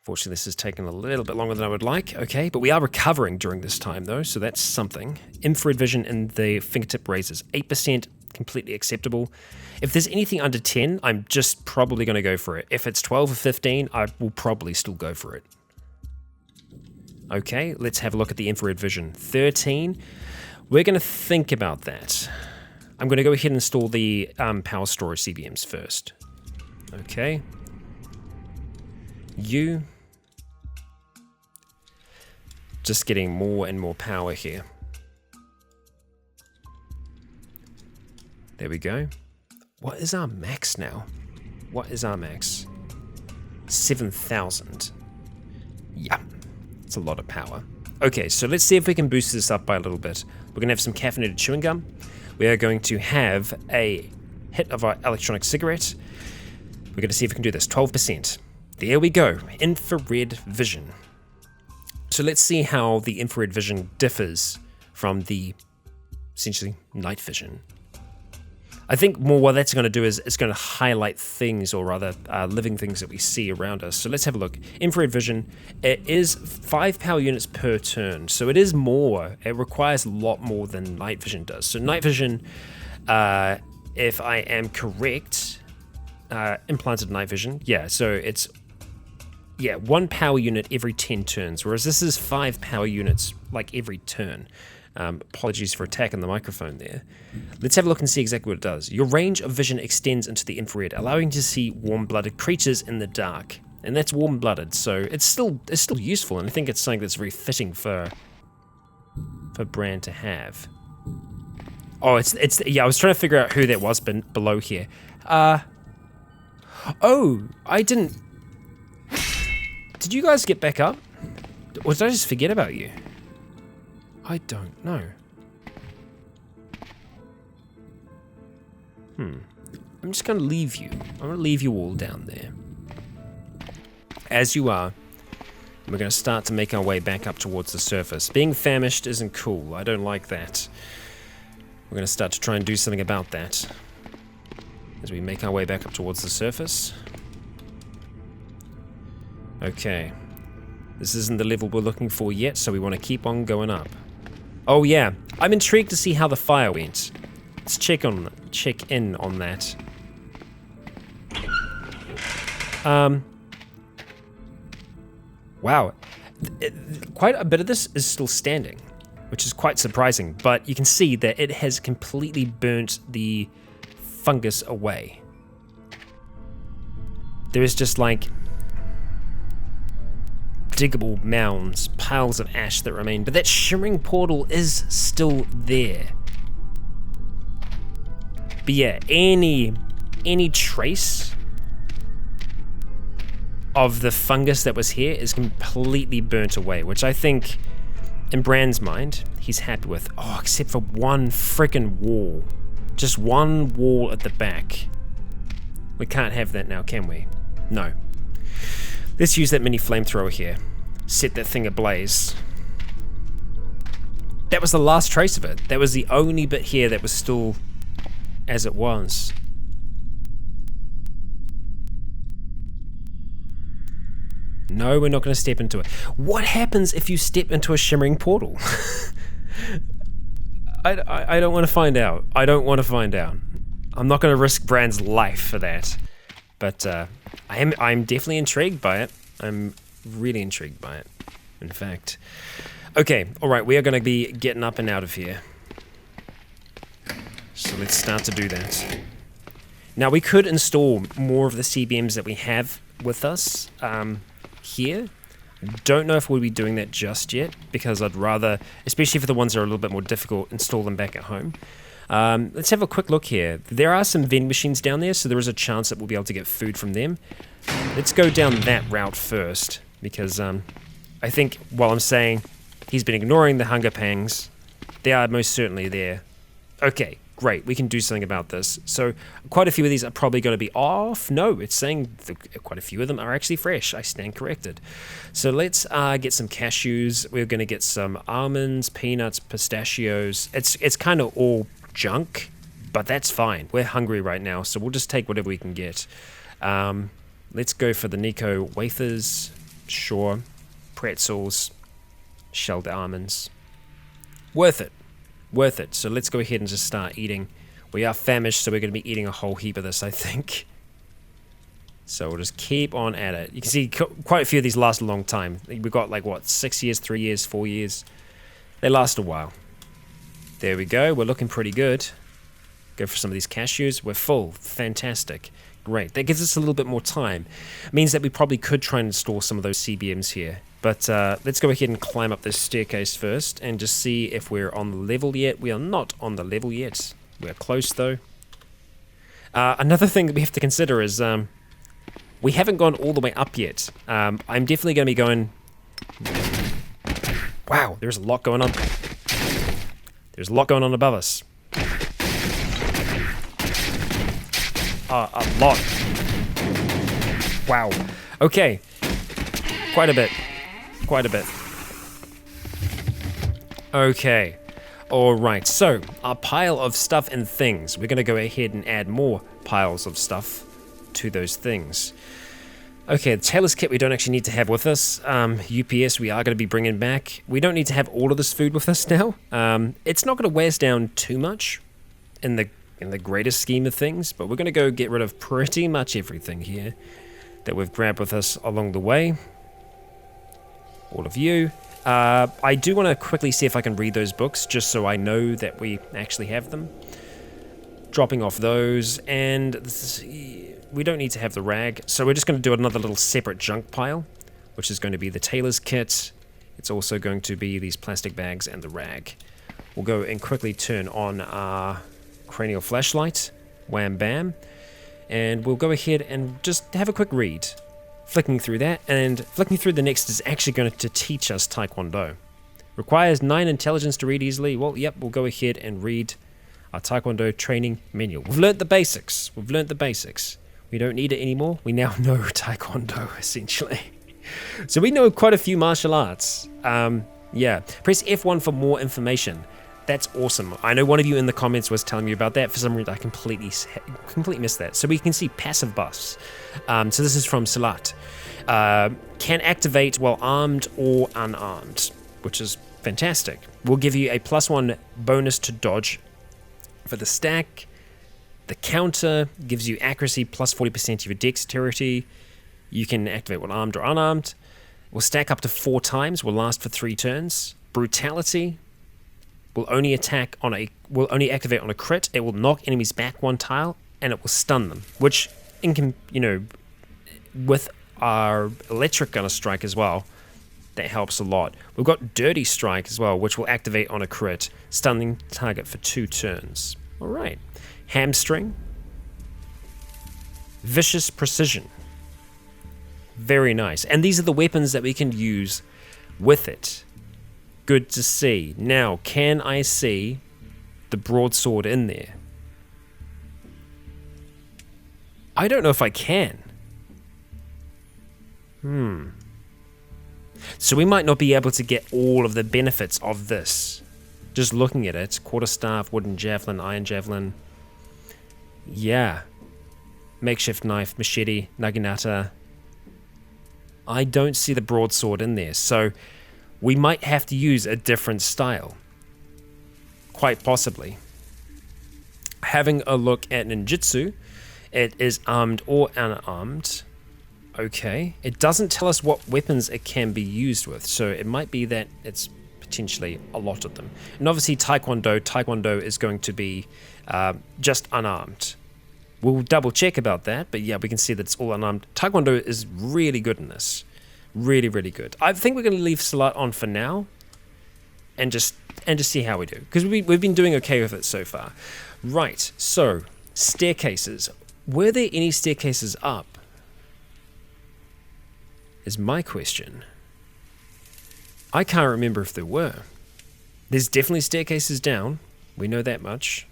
Fortunately, this has taken a little bit longer than I would like, okay, but we are recovering during this time, though, so that's something. Infrared vision and the fingertip razors, 8%, completely acceptable. If there's anything under 10, I'm just probably going to go for it. If it's 12 or 15, I will probably still go for it. Okay, let's have a look at the infrared vision. 13. We're going to think about that. I'm going to go ahead and install the power storage CBMs first. Okay. You. Just getting more and more power here. There we go. What is our max now? What is our max? 7,000. Yeah, it's a lot of power. Okay, so let's see if we can boost this up by a little bit. We're going to have some caffeinated chewing gum. We are going to have a hit of our electronic cigarette. We're going to see if we can do this. 12%. There we go. Infrared vision. So let's see how the infrared vision differs from the, essentially, night vision. I think more what that's going to do is it's going to highlight things, or rather living things that we see around us. So let's have a look. Infrared vision, it is 5 power units per turn. So it is more. It requires a lot more than night vision does. So night vision, if I am correct, implanted night vision. Yeah, so it's 1 power unit every 10 turns, whereas this is 5 power units like every turn. Apologies for attacking the microphone there. Let's have a look and see exactly what it does. Your range of vision extends into the infrared, allowing you to see warm-blooded creatures in the dark. And that's warm-blooded, so it's still useful, and I think it's something that's very fitting for Bran to have. Oh, it's I was trying to figure out who that was below here. Oh, I didn't. Did you guys get back up? Or did I just forget about you? I don't know. I'm just going to leave you. I'm going to leave you all down there. As you are. We're going to start to make our way back up towards the surface. Being famished isn't cool. I don't like that. We're going to start to try and do something about that. As we make our way back up towards the surface. Okay. This isn't the level we're looking for yet, so we want to keep on going up. Oh yeah, I'm intrigued to see how the fire went. Let's check in on that. Wow, quite a bit of this is still standing, which is quite surprising, but you can see that it has completely burnt the fungus away. There is just like diggable mounds, piles of ash that remain, but that shimmering portal is still there. But yeah, any trace of the fungus that was here is completely burnt away, which I think, in Bran's mind, he's happy with. Oh, except for one freaking wall. Just one wall at the back. We can't have that now, can we? No. Let's use that mini flamethrower here. Set that thing ablaze. That was the last trace of it. That was the only bit here that was still as it was. No, we're not going to step into it. What happens if you step into a shimmering portal? I don't want to find out. I don't want to find out. I'm not going to risk Bran's life for that. But I'm definitely intrigued by it. I'm really intrigued by it, in fact. Okay, alright, we are going to be getting up and out of here. So let's start to do that. Now, we could install more of the CBMs that we have with us here. Don't know if we'll be doing that just yet, because I'd rather, especially for the ones that are a little bit more difficult, install them back at home. Let's have a quick look here. There are some vending machines down there, so there is a chance that we'll be able to get food from them. Let's go down that route first, because I think while I'm saying he's been ignoring the hunger pangs, they are most certainly there. Okay, great, we can do something about this. So quite a few of these are probably going to be off. No, it's saying quite a few of them are actually fresh. I stand corrected. So let's get some cashews. We're going to get some almonds, peanuts, pistachios. It's kind of all junk, but that's fine. We're hungry right now, so we'll just take whatever we can get. Let's go for the Nico wafers. Sure. Pretzels. Shelled almonds. Worth it. Worth it. So let's go ahead and just start eating We are famished, so we're going to be eating a whole heap of this, I think. So we'll just keep on at it. You can see quite a few of these last a long time. We've got like, what, 6 years, 3 years, 4 years. They last a while. There we go. We're looking pretty good. Go for some of these cashews. We're full. Fantastic. Great. That gives us a little bit more time. It means that we probably could try and install some of those CBMs here. But let's go ahead and climb up this staircase first and just see if we're on the level yet. We are not on the level yet. We're close, though. Another thing that we have to consider is... we haven't gone all the way up yet. I'm definitely going to be going... Wow, there's a lot going on. There's a lot going on above us. A lot. Wow. Okay. Quite a bit. Quite a bit. Okay. Alright, so our pile of stuff and things. We're going to go ahead and add more piles of stuff to those things. Okay, the tailor's kit we don't actually need to have with us. UPS we are going to be bringing back. We don't need to have all of this food with us now. It's not going to weigh us down too much in the greatest scheme of things, but we're going to go get rid of pretty much everything here that we've grabbed with us along the way. All of you. I do want to quickly see if I can read those books, just so I know that we actually have them. Dropping off those, and we don't need to have the rag, so we're just going to do another little separate junk pile, which is going to be the tailor's kit. It's also going to be these plastic bags and the rag. We'll go and quickly turn on our cranial flashlight, wham bam, and we'll go ahead and just have a quick read. Flicking through that, and flicking through the next is actually going to teach us Taekwondo. Requires 9 intelligence to read easily. Well, yep, we'll go ahead and read our Taekwondo training manual. We've learnt the basics. We've learnt the basics. We don't need it anymore. We now know Taekwondo, essentially. So we know quite a few martial arts. Yeah. Press F1 for more information. That's awesome. I know one of you in the comments was telling me about that. For some reason, I completely missed that. So we can see passive buffs. So this is from Salat. Can activate while armed or unarmed, which is fantastic. We'll give you a +1 bonus to dodge for the stack. The counter gives you accuracy plus 40% of your dexterity. You can activate while armed or unarmed. Will stack up to 4 times. Will last for 3 turns. Brutality will only activate on a crit. It will knock enemies back 1 tile, and it will stun them. Which, with our electric gunner strike as well, that helps a lot. We've got Dirty Strike as well, which will activate on a crit, stunning target for 2 turns. All right. Hamstring. Vicious Precision. Very nice. And these are the weapons that we can use with it. Good to see. Now, can I see the broadsword in there? I don't know if I can. So we might not be able to get all of the benefits of this. Just looking at it. Quarterstaff, wooden javelin, iron javelin. Yeah. Makeshift knife, machete, naginata. I don't see the broadsword in there, so we might have to use a different style. Quite possibly. Having a look at ninjutsu, it is armed or unarmed. Okay. It doesn't tell us what weapons it can be used with, so it might be that it's potentially a lot of them. And obviously Taekwondo is going to be just unarmed. We'll double check about that, but yeah, we can see that it's all unarmed. Taekwondo is really good in this. Really, really good. I think we're going to leave Salat on for now and just see how we do, because we've been doing okay with it so far. Right, so staircases. Were there any staircases up? Is my question. I can't remember if there were. There's definitely staircases down. We know that much.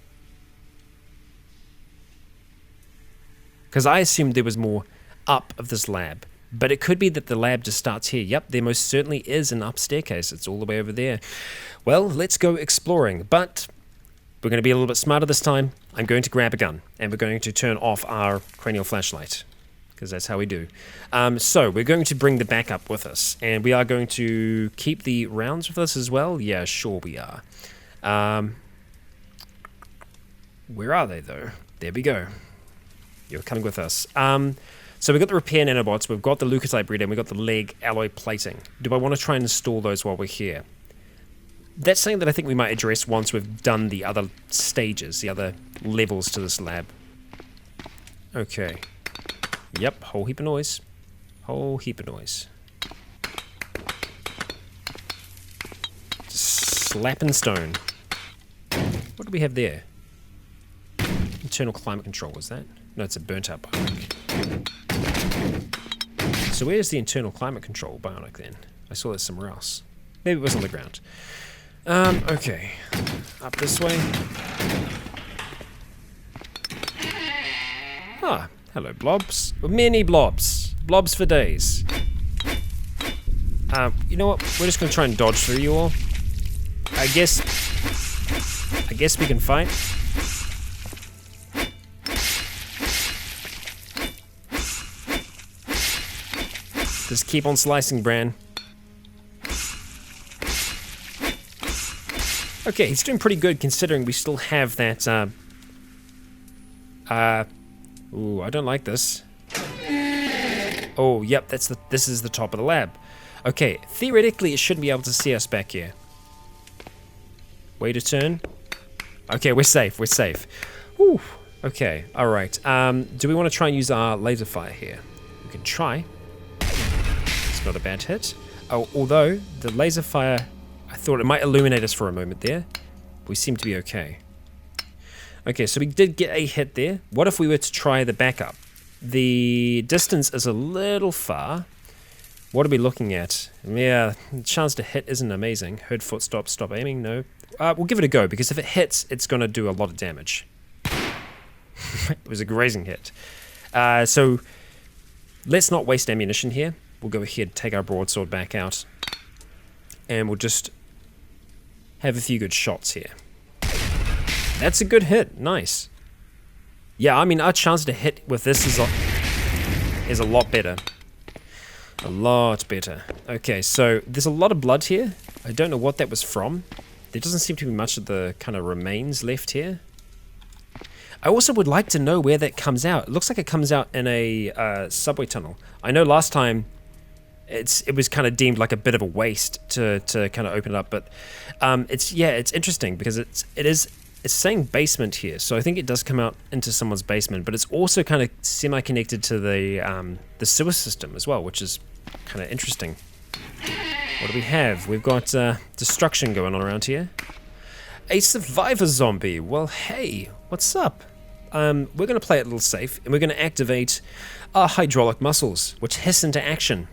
Because I assumed there was more up of this lab. But it could be that the lab just starts here. Yep, there most certainly is an up staircase. It's all the way over there. Well, let's go exploring. But we're going to be a little bit smarter this time. I'm going to grab a gun. And we're going to turn off our cranial flashlight. Because that's how we do. So we're going to bring the backup with us. And we are going to keep the rounds with us as well. Yeah, sure we are. Where are they, though? There we go. You're coming with us. So we've got the repair nanobots, we've got the leukocyte breeder, and we've got the leg alloy plating. Do I want to try and install those while we're here? That's something that I think we might address once we've done the other stages, the other levels to this lab. Okay. Yep, whole heap of noise. Whole heap of noise. Just slapping stone. What do we have there? Internal climate control, was that? No, it's a burnt out bionic. So where's the internal climate control bionic then? I saw that somewhere else. Maybe it was on the ground. Okay. Up this way. Ah, hello blobs. Many blobs. Blobs for days. You know what? We're just gonna try and dodge through you all. I guess we can fight. Just keep on slicing, Bran. Okay, he's doing pretty good considering we still have that, ooh, I don't like this. Oh, yep, this is the top of the lab. Okay, theoretically it shouldn't be able to see us back here. Way to turn. Okay, we're safe, we're safe. Whew, okay, alright. Do we want to try and use our laser fire here? We can try. It's not a bad hit. Oh, although the laser fire, I thought it might illuminate us for a moment there. But we seem to be okay. Okay, so we did get a hit there. What if we were to try the backup? The distance is a little far. What are we looking at? Yeah, the chance to hit isn't amazing. Heard footsteps, stop aiming, no. We'll give it a go, because if it hits, it's going to do a lot of damage. It was a grazing hit. So let's not waste ammunition here. We'll go ahead, take our broadsword back out, and we'll just have a few good shots here. That's a good hit, nice. Yeah, I mean, our chance to hit with this is a lot better. A lot better. Okay, so there's a lot of blood here. I don't know what that was from. There doesn't seem to be much of the kind of remains left here. I also would like to know where that comes out. It looks like it comes out in a subway tunnel. I know last time it was kind of deemed like a bit of a waste to kind of open it up, but it's interesting because it's saying basement here, so I think it does come out into someone's basement, but it's also kind of semi-connected to the sewer system as well, which is kind of interesting. What do we have? We've got destruction going on around here. A survivor zombie. Well, hey, what's up? We're going to play it a little safe, and we're going to activate our hydraulic muscles, which hiss into action.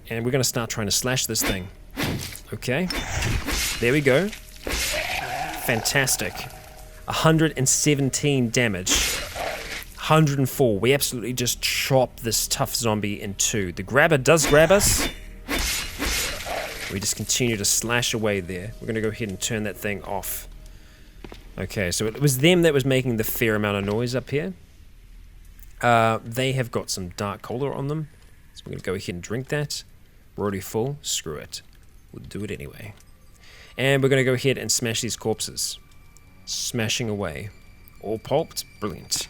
And we're going to start trying to slash this thing. Okay. There we go. Fantastic. 117 damage. 104. We absolutely just chop this tough zombie in two. The grabber does grab us. We just continue to slash away there. We're going to go ahead and turn that thing off. Okay, so it was them that was making the fair amount of noise up here. They have got some dark cola on them. So we're going to go ahead and drink that. We're already full. Screw it. We'll do it anyway. And we're going to go ahead and smash these corpses. Smashing away. All pulped. Brilliant.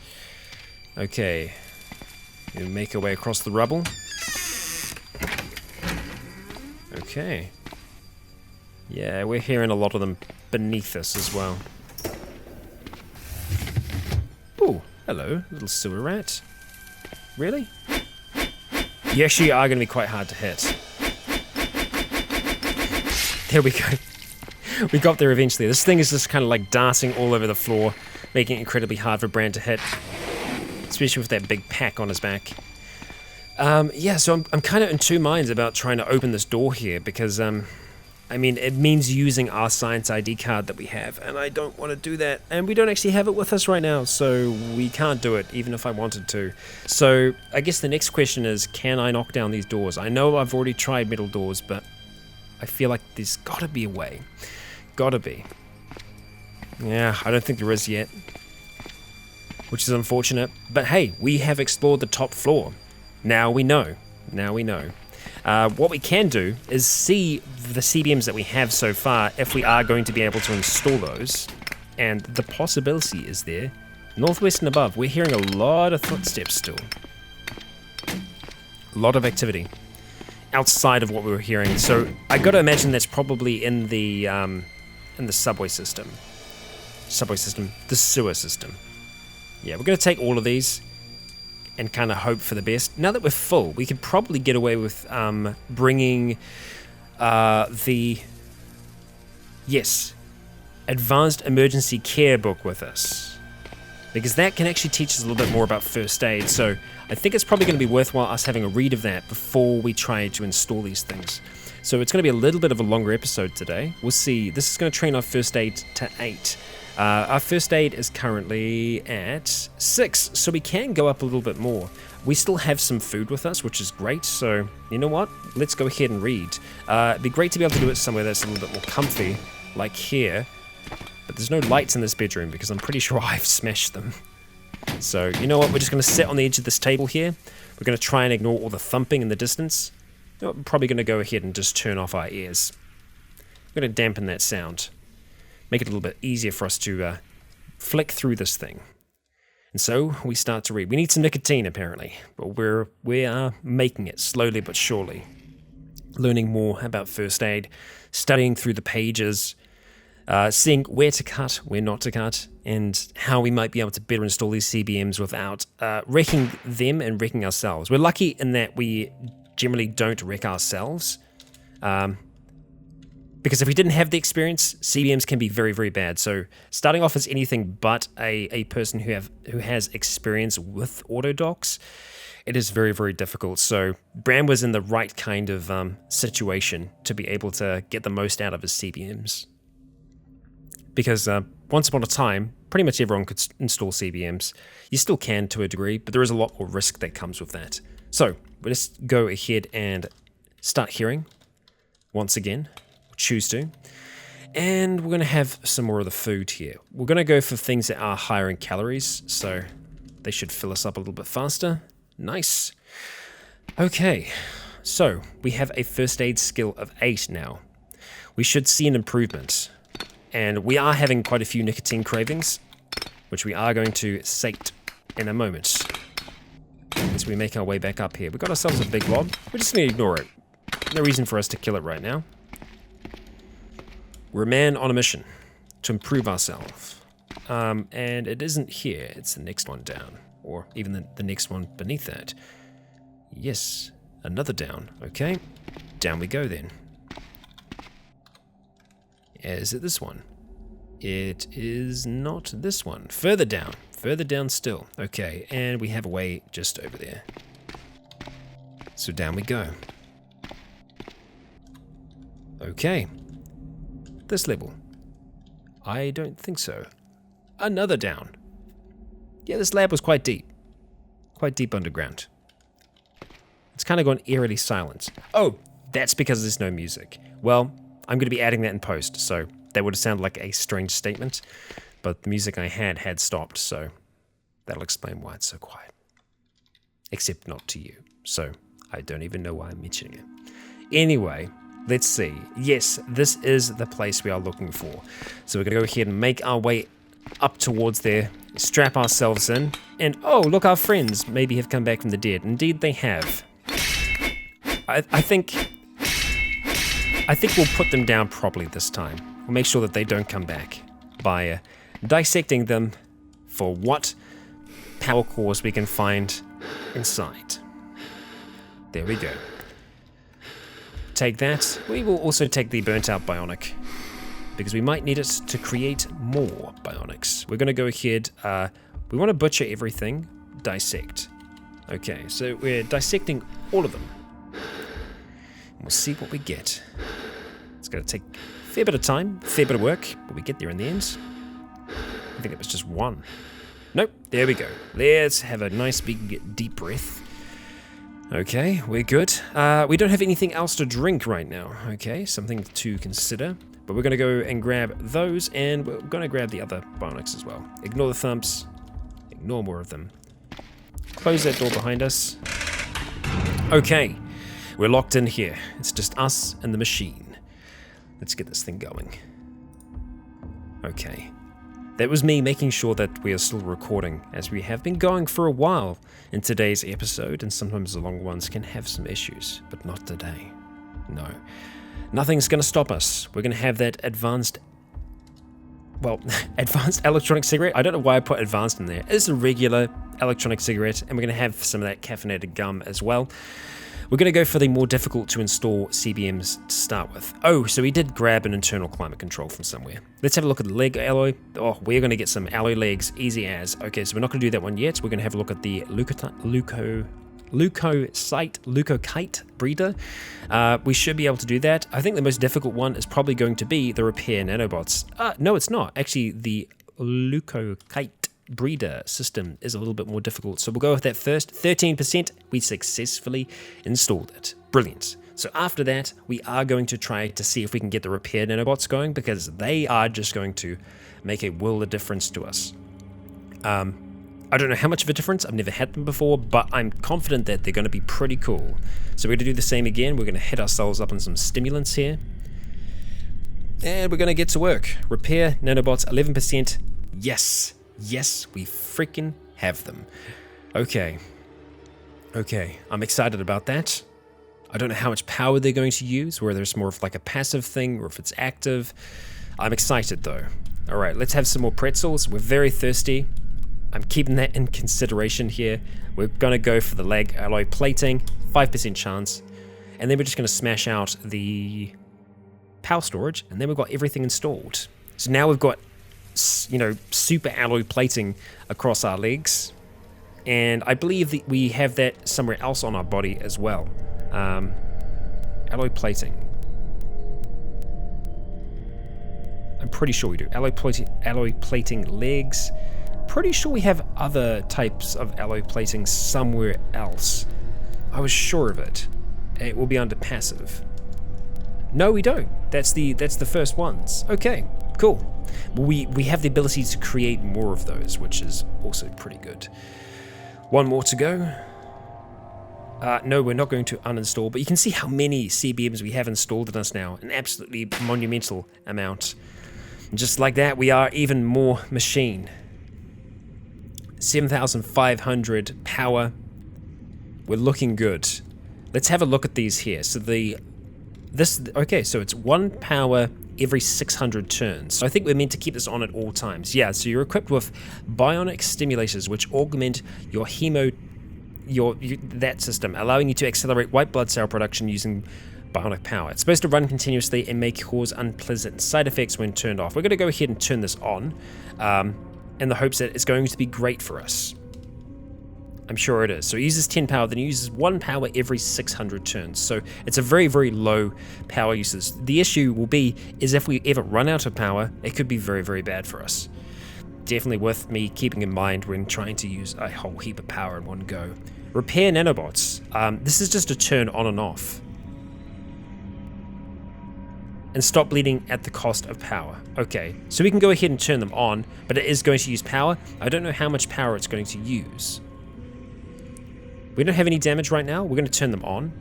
Okay. We make our way across the rubble. Okay. Yeah, we're hearing a lot of them beneath us as well. Ooh, hello, little sewer rat. Really? You actually are going to be quite hard to hit. There we go. We got there eventually. This thing is just kind of like dancing all over the floor, making it incredibly hard for Bran to hit. Especially with that big pack on his back. Yeah, so I'm kind of in two minds about trying to open this door here because, I mean, it means using our science ID card that we have, and I don't want to do that. And we don't actually have it with us right now, so we can't do it, even if I wanted to. So I guess the next question is, can I knock down these doors? I know I've already tried metal doors, but I feel like there's gotta be a way. Gotta be. Yeah, I don't think there is yet. Which is unfortunate. But hey, we have explored the top floor. Now we know. Now we know. What we can do is see the CBMs that we have so far, if we are going to be able to install those. And the possibility is there Northwest and above, we're hearing a lot of footsteps still. A lot of activity outside of what we were hearing. So I got to imagine that's probably in the subway system. The sewer system. Yeah, we're going to take all of these and kind of hope for the best. Now that we're full, we could probably get away with bringing advanced emergency care book with us, because that can actually teach us a little bit more about first aid. So I think it's probably going to be worthwhile us having a read of that before we try to install these things. So it's going to be a little bit of a longer episode today. We'll see. This is going to train our first aid to 8. Our first aid is currently at 6, so we can go up a little bit more. We still have some food with us, which is great, so you know what? Let's go ahead and read. It'd be great to be able to do it somewhere that's a little bit more comfy, like here. But there's no lights in this bedroom because I'm pretty sure I've smashed them. So, you know what? We're just going to sit on the edge of this table here. We're going to try and ignore all the thumping in the distance. You know what, we're probably going to go ahead and just turn off our ears. We're going to dampen that sound. Make it a little bit easier for us to flick through this thing. And so we start to read. We need some nicotine, apparently, but we are making it slowly but surely. Learning more about first aid, studying through the pages, seeing where to cut, where not to cut, and how we might be able to better install these CBMs without wrecking them and wrecking ourselves. We're lucky in that we generally don't wreck ourselves. Because if we didn't have the experience, CBMs can be very, very bad. So starting off as anything but a person who has experience with autodocs, it is very, very difficult. So Bran was in the right kind of situation to be able to get the most out of his CBMs. Because once upon a time, pretty much everyone could install CBMs. You still can to a degree, but there is a lot more risk that comes with that. So we'll just go ahead and start hearing once again. Choose to, and we're going to have some more of the food here. We're going to go for things that are higher in calories, so they should fill us up a little bit faster. Nice. Okay, so we have a first aid skill of 8 now. We should see an improvement, and we are having quite a few nicotine cravings, which we are going to sate in a moment as we make our way back up here. We've got ourselves a big blob. We're just going to ignore it. No reason for us to kill it right now. We're a man on a mission to improve ourselves. And it isn't here, it's the next one down. Or even the next one beneath that. Yes, another down. Okay, down we go then. Is it this one? It is not this one. Further down still. Okay, and we have a way just over there. So down we go. Okay. This level? I don't think so. Another down. Yeah, this lab was quite deep. Quite deep underground. It's kind of gone eerily silent. Oh, that's because there's no music. Well, I'm going to be adding that in post, so that would have sounded like a strange statement, but the music I had stopped, so that'll explain why it's so quiet. Except not to you, so I don't even know why I'm mentioning it. Anyway, let's see. Yes, this is the place we are looking for. So we're going to go ahead and make our way up towards there, strap ourselves in, and oh, look, our friends maybe have come back from the dead. Indeed, they have. I think we'll put them down properly this time. We'll make sure that they don't come back by dissecting them for what power cores we can find inside. There we go. Take that. We will also take the burnt out bionic because we might need it to create more bionics. We're going to go ahead. We want to butcher everything. Dissect. Okay, so we're dissecting all of them. We'll see what we get. It's going to take a fair bit of time, a fair bit of work, but we get there in the end. I think it was just one. Nope, there we go. Let's have a nice big deep breath. Okay, we're good. We don't have anything else to drink right now. Okay, something to consider. But we're going to go and grab those, and we're going to grab the other bionics as well. Ignore the thumps. Ignore more of them. Close that door behind us. Okay, we're locked in here. It's just us and the machine. Let's get this thing going. Okay. That was me making sure that we are still recording, as we have been going for a while in today's episode, and sometimes the long ones can have some issues, but not today. No. Nothing's going to stop us. We're going to have that advanced electronic cigarette. I don't know why I put advanced in there. It's a regular electronic cigarette, and we're going to have some of that caffeinated gum as well. We're going to go for the more difficult to install CBMs to start with. Oh, so we did grab an internal climate control from somewhere. Let's have a look at the leg alloy. Oh, we're going to get some alloy legs, easy as. Okay, so we're not going to do that one yet. We're going to have a look at the leukocyte breeder. We should be able to do that. I think the most difficult one is probably going to be the repair nanobots. No, it's not. Actually, the leukocyte breeder system is a little bit more difficult, so we'll go with that first. 13%, we successfully installed it. Brilliant. So after that, we are going to try to see if we can get the repair nanobots going, because they are just going to make a world of difference to us. I don't know how much of a difference, I've never had them before, but I'm confident that they're going to be pretty cool. So we're going to do the same again. We're going to hit ourselves up on some stimulants here, and we're going to get to work. Repair nanobots, 11%. Yes, we freaking have them. Okay, I'm excited about that. I don't know how much power they're going to use, whether it's more of like a passive thing or if it's active. I'm excited though. All right, let's have some more pretzels. We're very thirsty. I'm keeping that in consideration here. We're gonna go for the leg alloy plating, 5% chance. And then we're just gonna smash out the power storage, and then we've got everything installed. So now we've got, super alloy plating across our legs. And I believe that we have that somewhere else on our body as well. Alloy plating. I'm pretty sure we do. Alloy plating legs. Pretty sure we have other types of alloy plating somewhere else. I was sure of it. It will be under passive. No, we don't. That's the first ones. Okay, cool. We have the ability to create more of those, which is also pretty good. One more to go. No, we're not going to uninstall, but you can see how many CBMs we have installed in us now. An absolutely monumental amount. And just like that, we are even more machine. 7,500 power. We're looking good. Let's have a look at these here. So so it's 1 power every 600 turns. So I think we're meant to keep this on at all times. Yeah, so you're equipped with bionic stimulators which augment your that system, allowing you to accelerate white blood cell production using bionic power. It's supposed to run continuously and may cause unpleasant side effects when turned off. We're going to go ahead and turn this on in the hopes that it's going to be great for us. I'm sure it is. So it uses 10 power, then it uses 1 power every 600 turns. So it's a very, very low power usage. The issue will be is if we ever run out of power, it could be very, very bad for us. Definitely worth me keeping in mind when trying to use a whole heap of power in one go. Repair nanobots. This is just a turn on and off. And stop bleeding at the cost of power. Okay, so we can go ahead and turn them on, but it is going to use power. I don't know how much power it's going to use. We don't have any damage right now. We're going to turn them on.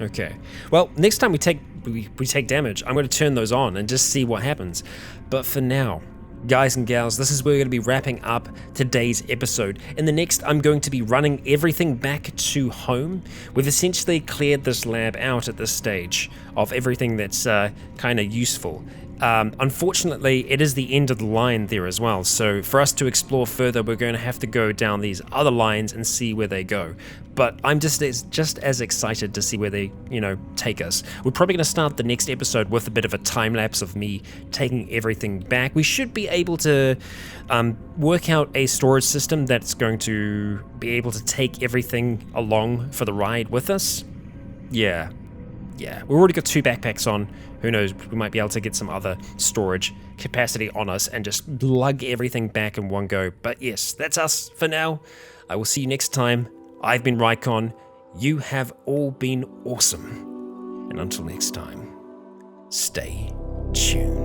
Okay. Well, next time we take damage, I'm going to turn those on and just see what happens. But for now, guys and gals, this is where we're going to be wrapping up today's episode. In the next, I'm going to be running everything back to home. We've essentially cleared this lab out at this stage of everything that's kind of useful. Unfortunately, it is the end of the line there as well, so for us to explore further, we're going to have to go down these other lines and see where they go. But I'm just as excited to see where they, take us. We're probably going to start the next episode with a bit of a time lapse of me taking everything back. We should be able to work out a storage system that's going to be able to take everything along for the ride with us. Yeah, we've already got 2 backpacks on. Who knows, we might be able to get some other storage capacity on us and just lug everything back in one go. But yes, that's us for now. I will see you next time. I've been Rycon. You have all been awesome. And until next time, stay tuned.